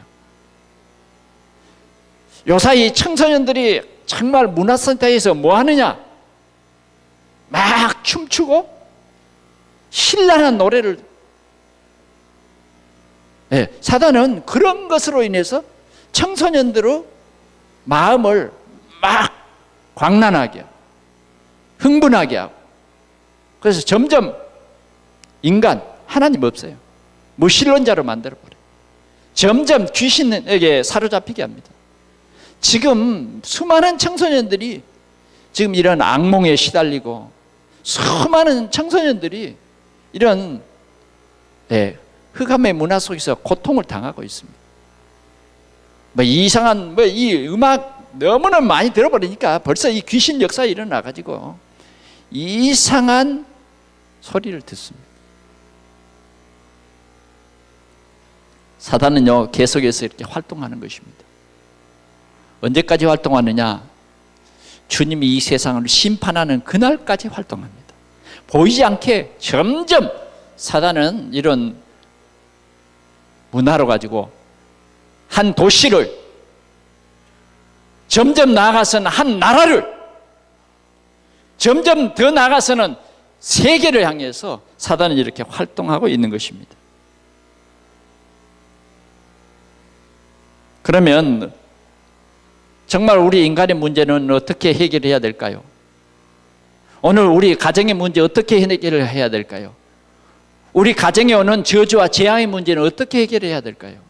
요사이 청소년들이 정말 문화센터에서 뭐 하느냐? 막 춤추고 신랄한 노래를. 사단은 그런 것으로 인해서 청소년들의 마음을 막 광란하게 하고 흥분하게 하고, 그래서 점점 인간, 하나님 없어요. 무신론자로 만들어버려요. 점점 귀신에게 사로잡히게 합니다. 지금 수많은 청소년들이 지금 이런 악몽에 시달리고 수많은 청소년들이 이런 흑암의 문화 속에서 고통을 당하고 있습니다. 이상한 이 음악 너무나 많이 들어버리니까 벌써 이 귀신 역사에 일어나가지고 이상한 소리를 듣습니다. 사단은요 계속해서 이렇게 활동하는 것입니다. 언제까지 활동하느냐? 주님이 이 세상을 심판하는 그날까지 활동합니다. 보이지 않게 점점 사단은 이런 문화로 가지고 한 도시를, 점점 나아가서는 한 나라를, 점점 더 나아가서는 세계를 향해서 사단은 이렇게 활동하고 있는 것입니다. 그러면 정말 우리 인간의 문제는 어떻게 해결해야 될까요? 오늘 우리 가정의 문제 어떻게 해결을 해야 될까요? 우리 가정에 오는 저주와 재앙의 문제는 어떻게 해결해야 될까요?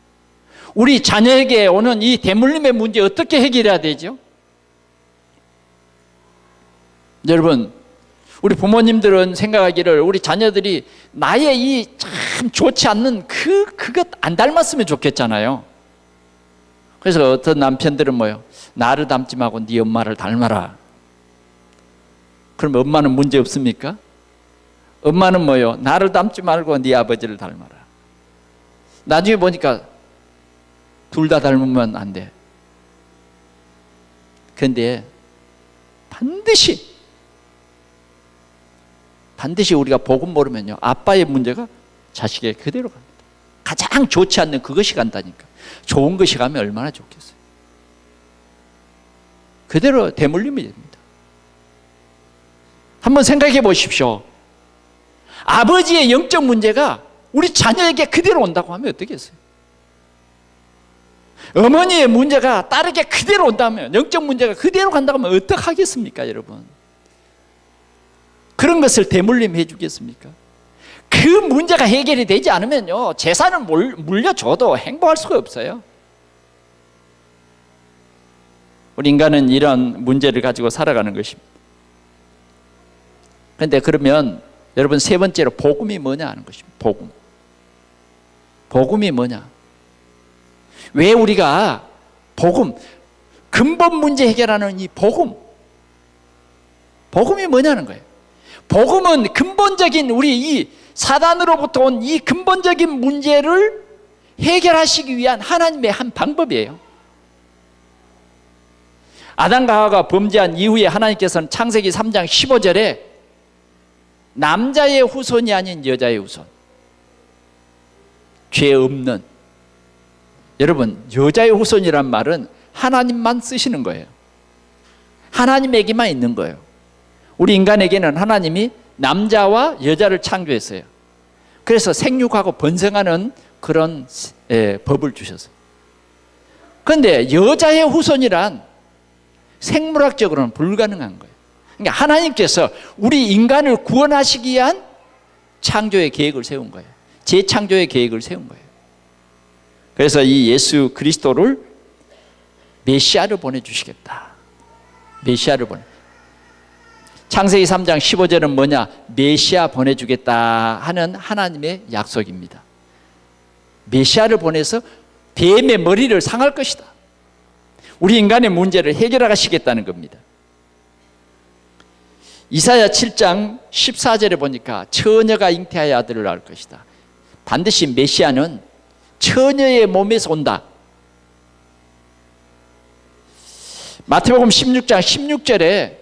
우리 자녀에게 오는 이 대물림의 문제 어떻게 해결해야 되죠? 여러분, 우리 부모님들은 생각하기를 우리 자녀들이 나의 이 참 좋지 않는 그것 안 닮았으면 좋겠잖아요. 그래서 어떤 남편들은 뭐요? 나를 닮지 말고 네 엄마를 닮아라. 그럼 엄마는 문제 없습니까? 엄마는 뭐요? 나를 닮지 말고 네 아버지를 닮아라. 나중에 보니까 둘 다 닮으면 안 돼. 그런데 반드시 우리가 복음 모르면요, 아빠의 문제가 자식에게 그대로 갑니다. 가장 좋지 않는 그것이 간다니까. 좋은 것이 가면 얼마나 좋겠어요. 그대로 대물림이 됩니다. 한번 생각해 보십시오. 아버지의 영적 문제가 우리 자녀에게 그대로 온다고 하면 어떻겠어요? 어머니의 문제가 딸에게 그대로 온다면, 영적 문제가 그대로 간다고 하면 어떡하겠습니까, 여러분? 그런 것을 대물림해 주겠습니까? 그 문제가 해결이 되지 않으면요, 재산을 물려줘도 행복할 수가 없어요. 우리 인간은 이런 문제를 가지고 살아가는 것입니다. 그런데 그러면 여러분 세 번째로 복음이 뭐냐 하는 것입니다. 복음. 복음이 뭐냐? 왜 우리가 복음, 근본 문제 해결하는 이 복음이 뭐냐는 거예요. 복음은 근본적인 우리 이 사단으로부터 온 이 근본적인 문제를 해결하시기 위한 하나님의 한 방법이에요. 아담과 하와가 범죄한 이후에 하나님께서는 창세기 3장 15절에 남자의 후손이 아닌 여자의 후손, 죄 없는, 여러분 여자의 후손이란 말은 하나님만 쓰시는 거예요. 하나님에게만 있는 거예요. 우리 인간에게는 하나님이 남자와 여자를 창조했어요. 그래서 생육하고 번성하는 그런 법을 주셨어요. 그런데 여자의 후손이란 생물학적으로는 불가능한 거예요. 그러니까 하나님께서 우리 인간을 구원하시기 위한 창조의 계획을 세운 거예요. 재창조의 계획을 세운 거예요. 그래서 이 예수 그리스도를 메시아를 보내주시겠다. 메시아를 보내. 창세기 3장 15절은 뭐냐? 메시아 보내주겠다 하는 하나님의 약속입니다. 메시아를 보내서 뱀의 머리를 상할 것이다. 우리 인간의 문제를 해결하시겠다는 겁니다. 이사야 7장 14절에 보니까 처녀가 잉태하여 아들을 낳을 것이다. 반드시 메시아는 처녀의 몸에서 온다. 마태복음 16장 16절에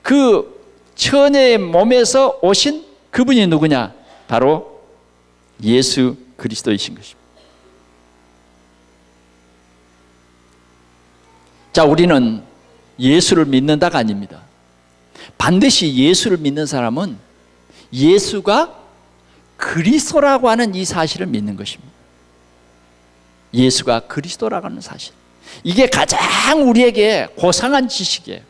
그 처녀의 몸에서 오신 그분이 누구냐? 바로 예수 그리스도이신 것입니다. 자, 우리는 예수를 믿는다가 아닙니다. 반드시 예수를 믿는 사람은 예수가 그리스도라고 하는 이 사실을 믿는 것입니다. 예수가 그리스도라고 하는 사실. 이게 가장 우리에게 고상한 지식이에요.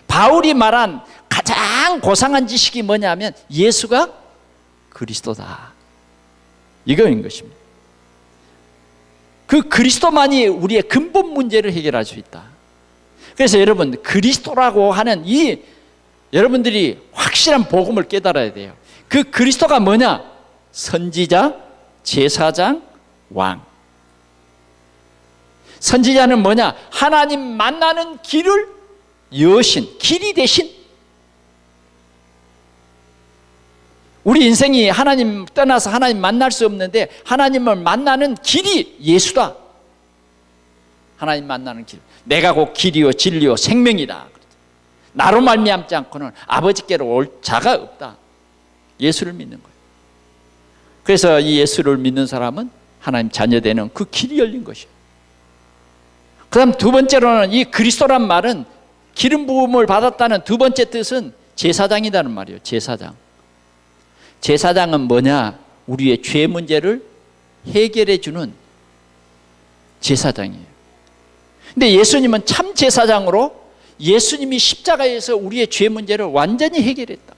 바울이 말한 가장 고상한 지식이 뭐냐면 예수가 그리스도다. 이거인 것입니다. 그 그리스도만이 우리의 근본 문제를 해결할 수 있다. 그래서 여러분 그리스도라고 하는 이 여러분들이 확실한 복음을 깨달아야 돼요. 그 그리스도가 뭐냐? 선지자, 제사장, 왕. 선지자는 뭐냐? 하나님 만나는 길을 여신, 길이 대신. 우리 인생이 하나님 떠나서 하나님 만날 수 없는데 하나님을 만나는 길이 예수다. 하나님 만나는 길. 내가 곧 길이요 진리요 생명이다. 나로 말미암지 않고는 아버지께로 올 자가 없다. 예수를 믿는 거예요. 그래서 이 예수를 믿는 사람은 하나님 자녀되는 그 길이 열린 것이에요. 그 다음 두 번째로는 이 그리스도란 말은 기름 부음을 받았다는 두 번째 뜻은 제사장이라는 말이에요. 제사장. 제사장은 뭐냐? 우리의 죄 문제를 해결해 주는 제사장이에요. 근데 예수님은 참 제사장으로 예수님이 십자가에서 우리의 죄 문제를 완전히 해결했다.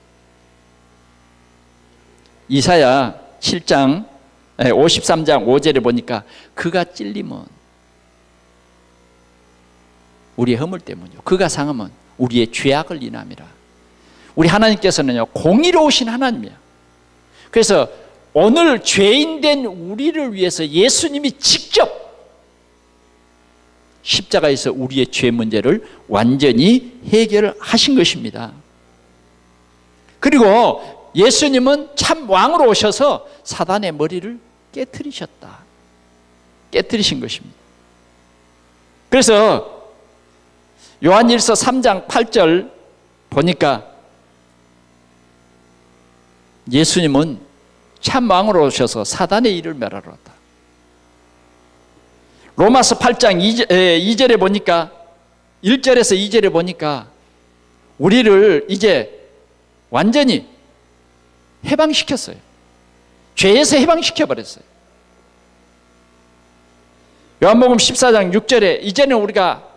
이사야 7장 53장 5절에 보니까 그가 찔림은 우리의 허물 때문이요 그가 상함은 우리의 죄악을 인함이라. 우리 하나님께서는요 공의로우신 하나님이야. 그래서 오늘 죄인된 우리를 위해서 예수님이 직접 십자가에서 우리의 죄 문제를 완전히 해결하신 것입니다. 그리고 예수님은 참 왕으로 오셔서 사단의 머리를 깨트리셨다. 깨트리신 것입니다. 그래서 요한일서 3장 8절 보니까 예수님은 참 왕으로 오셔서 사단의 일을 멸하러 왔다. 로마서 8장 2절에 보니까 1절에서 2절에 보니까 우리를 이제 완전히 해방시켰어요. 죄에서 해방시켜버렸어요. 요한복음 14장 6절에 이제는 우리가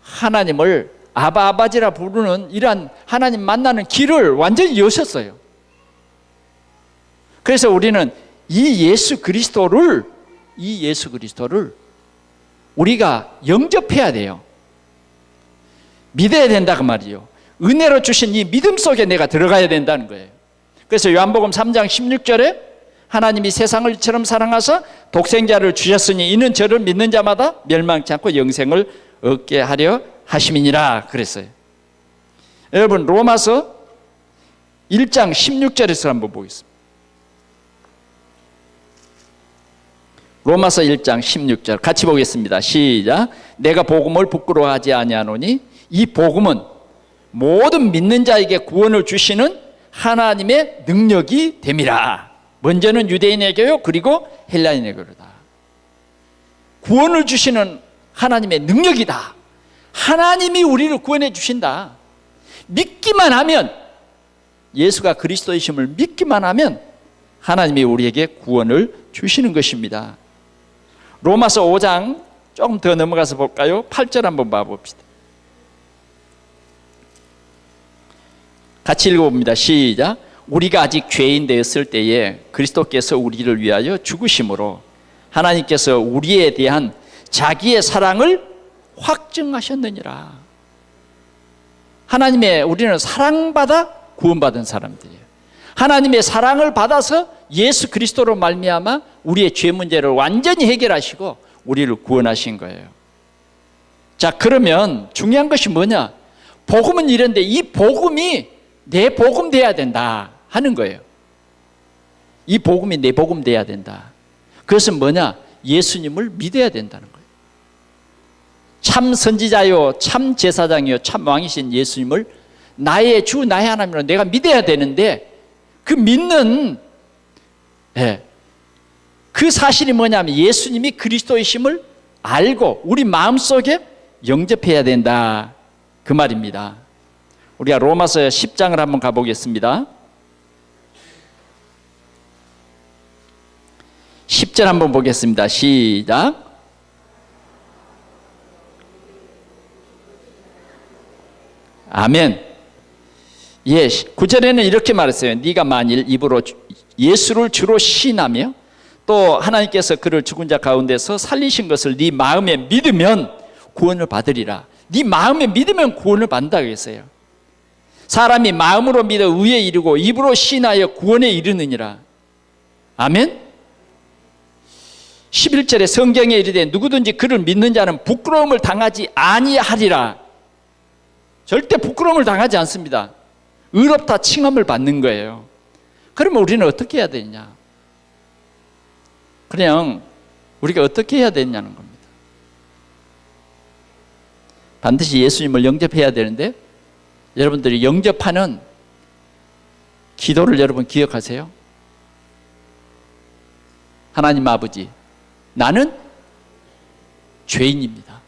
하나님을 아바아바지라 부르는 이러한 하나님 만나는 길을 완전히 여셨어요. 그래서 우리는 이 예수 그리스도를 우리가 영접해야 돼요. 믿어야 된다 그 말이요. 은혜로 주신 이 믿음 속에 내가 들어가야 된다는 거예요. 그래서 요한복음 3장 16절에 하나님이 세상을 이처럼 사랑하사 독생자를 주셨으니 이는 저를 믿는 자마다 멸망치 않고 영생을 얻게 하려 하심이니라 그랬어요. 여러분 로마서 1장 16절에서 한번 보겠습니다. 로마서 1장 16절 같이 보겠습니다. 시작. 내가 복음을 부끄러워하지 아니하노니 이 복음은 모든 믿는 자에게 구원을 주시는 하나님의 능력이 됨이라. 먼저는 유대인에게요 그리고 헬라인에게로다. 구원을 주시는 하나님의 능력이다. 하나님이 우리를 구원해 주신다. 믿기만 하면, 예수가 그리스도이심을 믿기만 하면 하나님이 우리에게 구원을 주시는 것입니다. 로마서 5장 조금 더 넘어가서 볼까요? 8절 한번 봐봅시다. 같이 읽어봅니다. 시작. 우리가 아직 죄인 되었을 때에 그리스도께서 우리를 위하여 죽으심으로 하나님께서 우리에 대한 자기의 사랑을 확증하셨느니라. 하나님의 우리는 사랑받아 구원받은 사람들이에요. 하나님의 사랑을 받아서 예수 그리스도로 말미암아 우리의 죄 문제를 완전히 해결하시고 우리를 구원하신 거예요. 자, 그러면 중요한 것이 뭐냐? 복음은 이런데 이 복음이 내 복음 돼야 된다 하는 거예요. 이 복음이 내 복음 돼야 된다. 그것은 뭐냐? 예수님을 믿어야 된다는 거예요. 참 선지자요, 참 제사장이요, 참 왕이신 예수님을 나의 주, 나의 하나님으로 내가 믿어야 되는데 그 믿는 그 사실이 뭐냐면 예수님이 그리스도이심을 알고 우리 마음속에 영접해야 된다 그 말입니다. 우리가 로마서 10장을 한번 가보겠습니다. 10절 한번 보겠습니다. 시작. 아멘. 예, 9절에는 이렇게 말했어요. 네가 만일 입으로 예수를 주로 시인하며 또 하나님께서 그를 죽은 자 가운데서 살리신 것을 네 마음에 믿으면 구원을 받으리라. 네 마음에 믿으면 구원을 받는다고 했어요. 사람이 마음으로 믿어 의에 이르고 입으로 시인하여 구원에 이르느니라. 아멘. 11절에 성경에 이르되 누구든지 그를 믿는 자는 부끄러움을 당하지 아니하리라. 절대 부끄러움을 당하지 않습니다. 의롭다 칭함을 받는 거예요. 그러면 우리는 어떻게 해야 되냐? 그냥 우리가 어떻게 해야 되냐는 겁니다. 반드시 예수님을 영접해야 되는데 여러분들이 영접하는 기도를 여러분 기억하세요? 하나님 아버지, 나는 죄인입니다.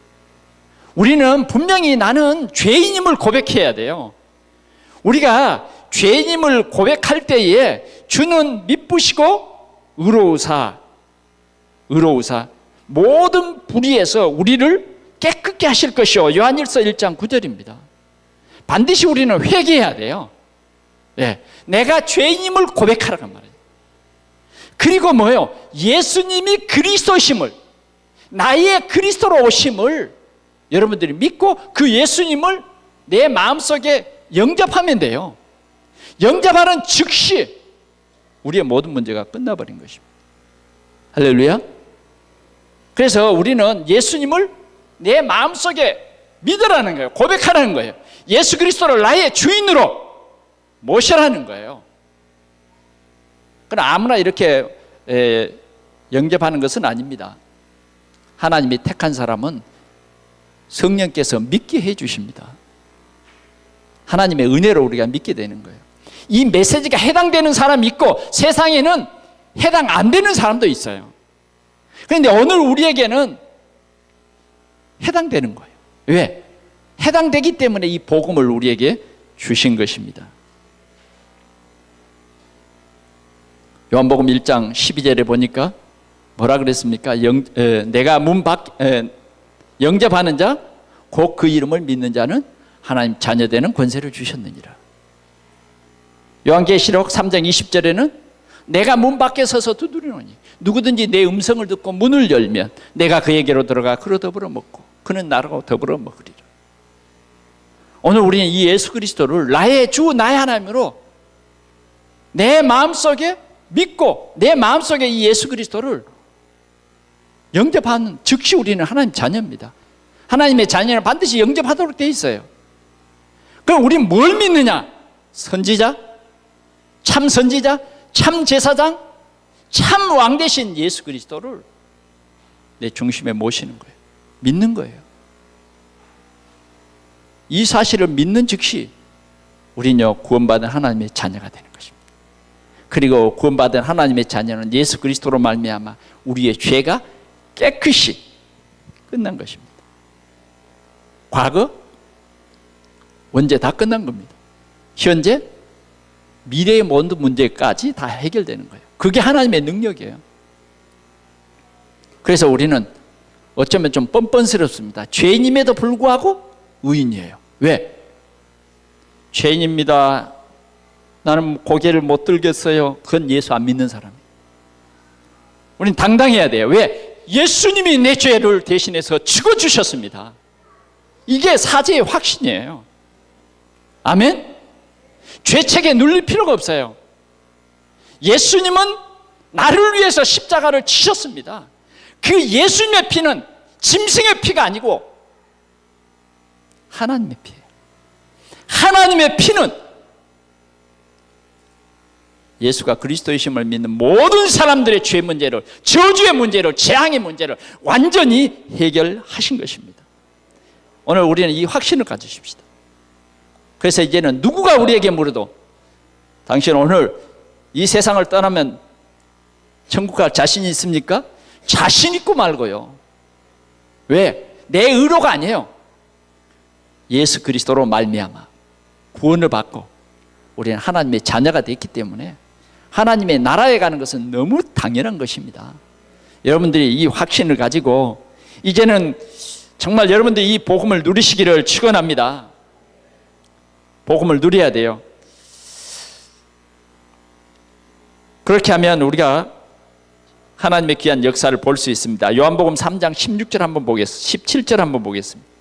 우리는 분명히 나는 죄인임을 고백해야 돼요. 우리가 죄인임을 고백할 때에 주는 미쁘시고 의로우사 모든 불의에서 우리를 깨끗게 하실 것이요. 요한일서 1장 9절입니다. 반드시 우리는 회개해야 돼요. 네. 내가 죄인임을 고백하라고 말해요. 그리고 뭐예요? 예수님이 그리스도심을, 나의 그리스도로 오심을 여러분들이 믿고 그 예수님을 내 마음속에 영접하면 돼요. 영접하는 즉시 우리의 모든 문제가 끝나버린 것입니다. 할렐루야. 그래서 우리는 예수님을 내 마음속에 믿으라는 거예요. 고백하라는 거예요. 예수 그리스도를 나의 주인으로 모시라는 거예요. 그러나 아무나 이렇게 영접하는 것은 아닙니다. 하나님이 택한 사람은 성령께서 믿게 해주십니다. 하나님의 은혜로 우리가 믿게 되는 거예요. 이 메시지가 해당되는 사람이 있고 세상에는 해당 안 되는 사람도 있어요. 그런데 오늘 우리에게는 해당되는 거예요. 왜? 해당되기 때문에 이 복음을 우리에게 주신 것입니다. 요한복음 1장 12절에 보니까 뭐라 그랬습니까? 내가 영접하는 자, 곧 그 이름을 믿는 자는 하나님 자녀되는 권세를 주셨느니라. 요한계시록 3장 20절에는 내가 문 밖에 서서 두드리노니 누구든지 내 음성을 듣고 문을 열면 내가 그에게로 들어가 그로 더불어 먹고 그는 나로 더불어 먹으리라. 오늘 우리는 이 예수 그리스도를 나의 주, 나의 하나님으로 내 마음속에 믿고 내 마음속에 이 예수 그리스도를 영접하는 즉시 우리는 하나님 자녀입니다. 하나님의 자녀는 반드시 영접하도록 되어 있어요. 그럼 우리는 뭘 믿느냐? 선지자, 참 선지자, 참 제사장, 참 왕 되신 예수 그리스도를 내 중심에 모시는 거예요. 믿는 거예요. 이 사실을 믿는 즉시 우리는 구원받은 하나님의 자녀가 되는 것입니다. 그리고 구원받은 하나님의 자녀는 예수 그리스도로 말미암아 우리의 죄가 깨끗이 끝난 것입니다. 과거, 원죄 다 끝난 겁니다. 현재, 미래의 모든 문제까지 다 해결되는 거예요. 그게 하나님의 능력이에요. 그래서 우리는 어쩌면 좀 뻔뻔스럽습니다. 죄인임에도 불구하고 의인이에요. 왜? 죄인입니다. 나는 고개를 못 들겠어요. 그건 예수 안 믿는 사람이에요. 우리는 당당해야 돼요. 왜? 예수님이 내 죄를 대신해서 죽어주셨습니다. 이게 사죄의 확신이에요. 아멘? 죄책에 눌릴 필요가 없어요. 예수님은 나를 위해서 십자가를 치셨습니다. 그 예수님의 피는 짐승의 피가 아니고 하나님의 피예요. 하나님의 피는 예수가 그리스도이심을 믿는 모든 사람들의 죄 문제를, 저주의 문제를, 재앙의 문제를 완전히 해결하신 것입니다. 오늘 우리는 이 확신을 가지십시다. 그래서 이제는 누구가 우리에게 물어도 당신 오늘 이 세상을 떠나면 천국 갈 자신이 있습니까? 자신 있고 말고요. 왜? 내 의로가 아니에요. 예수 그리스도로 말미암아 구원을 받고 우리는 하나님의 자녀가 됐기 때문에 하나님의 나라에 가는 것은 너무 당연한 것입니다. 여러분들이 이 확신을 가지고 이제는 정말 여러분들이 이 복음을 누리시기를 축원합니다. 복음을 누려야 돼요. 그렇게 하면 우리가 하나님의 귀한 역사를 볼 수 있습니다. 요한복음 3장 16절 한번 보겠습니다. 17절 한번 보겠습니다.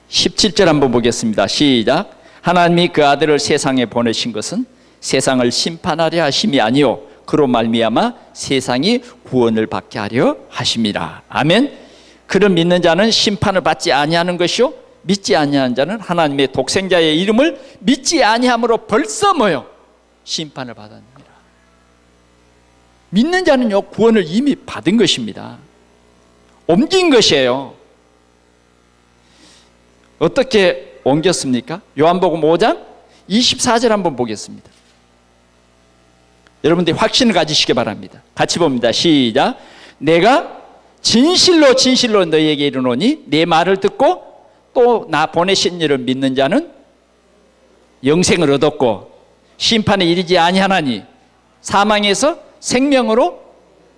(17절) 한번 보겠습니다. 시작. 하나님이 그 아들을 세상에 보내신 것은 세상을 심판하려 하심이 아니요 그로 말미암아 세상이 구원을 받게 하려 하심이라. 아멘. 그를 믿는 자는 심판을 받지 아니하는 것이요 믿지 아니하는 자는 하나님의 독생자의 이름을 믿지 아니함으로 벌써 뭐요? 심판을 받았느니라. 믿는 자는요 구원을 이미 받은 것입니다. 옮긴 것이에요. 어떻게 옮겼습니까? 요한복음 5장 24절 한번 보겠습니다. 여러분들이 확신을 가지시기 바랍니다. 같이 봅니다. 시작. 내가 진실로 진실로 너희에게 이르노니 내 말을 듣고 또 나 보내신 이를 믿는 자는 영생을 얻었고 심판에 이르지 아니하나니 사망에서 생명으로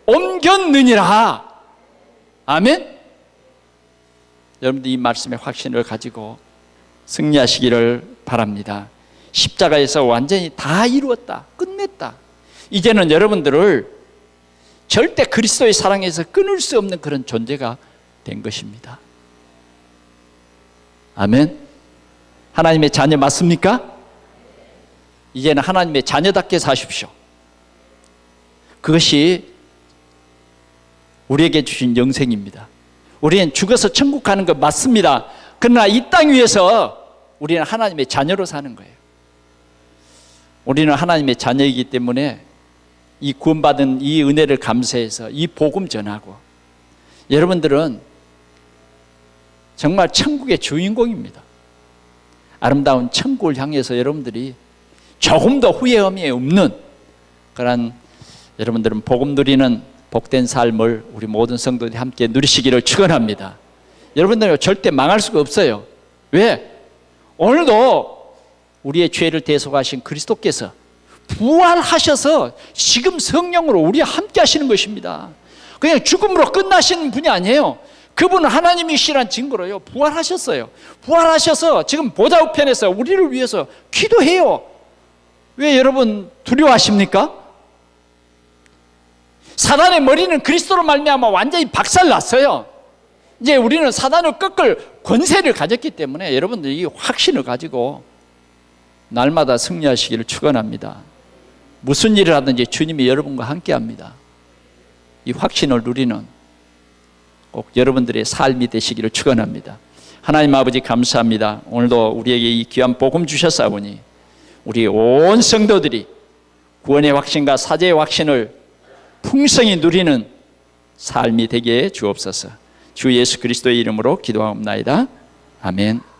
옮겼느니라. 아멘. 여러분들 이 말씀의 확신을 가지고 승리하시기를 바랍니다. 십자가에서 완전히 다 이루었다, 끝냈다. 이제는 여러분들을 절대 그리스도의 사랑에서 끊을 수 없는 그런 존재가 된 것입니다. 아멘. 하나님의 자녀 맞습니까? 이제는 하나님의 자녀답게 사십시오. 그것이 우리에게 주신 영생입니다. 우리는 죽어서 천국 가는 것 맞습니다. 그러나 이 땅 위에서 우리는 하나님의 자녀로 사는 거예요. 우리는 하나님의 자녀이기 때문에 이 구원받은 이 은혜를 감사해서 이 복음 전하고, 여러분들은 정말 천국의 주인공입니다. 아름다운 천국을 향해서 여러분들이 조금도 후회함이 없는 그런, 여러분들은 복음 누리는 복된 삶을 우리 모든 성도들이 함께 누리시기를 축원합니다. 여러분들은 절대 망할 수가 없어요. 왜? 오늘도 우리의 죄를 대속하신 그리스도께서 부활하셔서 지금 성령으로 우리와 함께 하시는 것입니다. 그냥 죽음으로 끝나신 분이 아니에요. 그분은 하나님이시란 증거로요 부활하셨어요. 부활하셔서 지금 보좌 우편에서 우리를 위해서 기도해요. 왜 여러분 두려워하십니까? 사단의 머리는 그리스도로 말미암아 완전히 박살났어요. 이제 우리는 사단을 꺾을 권세를 가졌기 때문에 여러분들 이 확신을 가지고 날마다 승리하시기를 축원합니다. 무슨 일을 하든지 주님이 여러분과 함께합니다. 이 확신을 누리는 꼭 여러분들의 삶이 되시기를 축원합니다. 하나님 아버지 감사합니다. 오늘도 우리에게 이 귀한 복음 주셨사오니 우리 온 성도들이 구원의 확신과 사죄의 확신을 풍성히 누리는 삶이 되게 해 주옵소서. 주 예수 그리스도의 이름으로 기도하옵나이다. 아멘.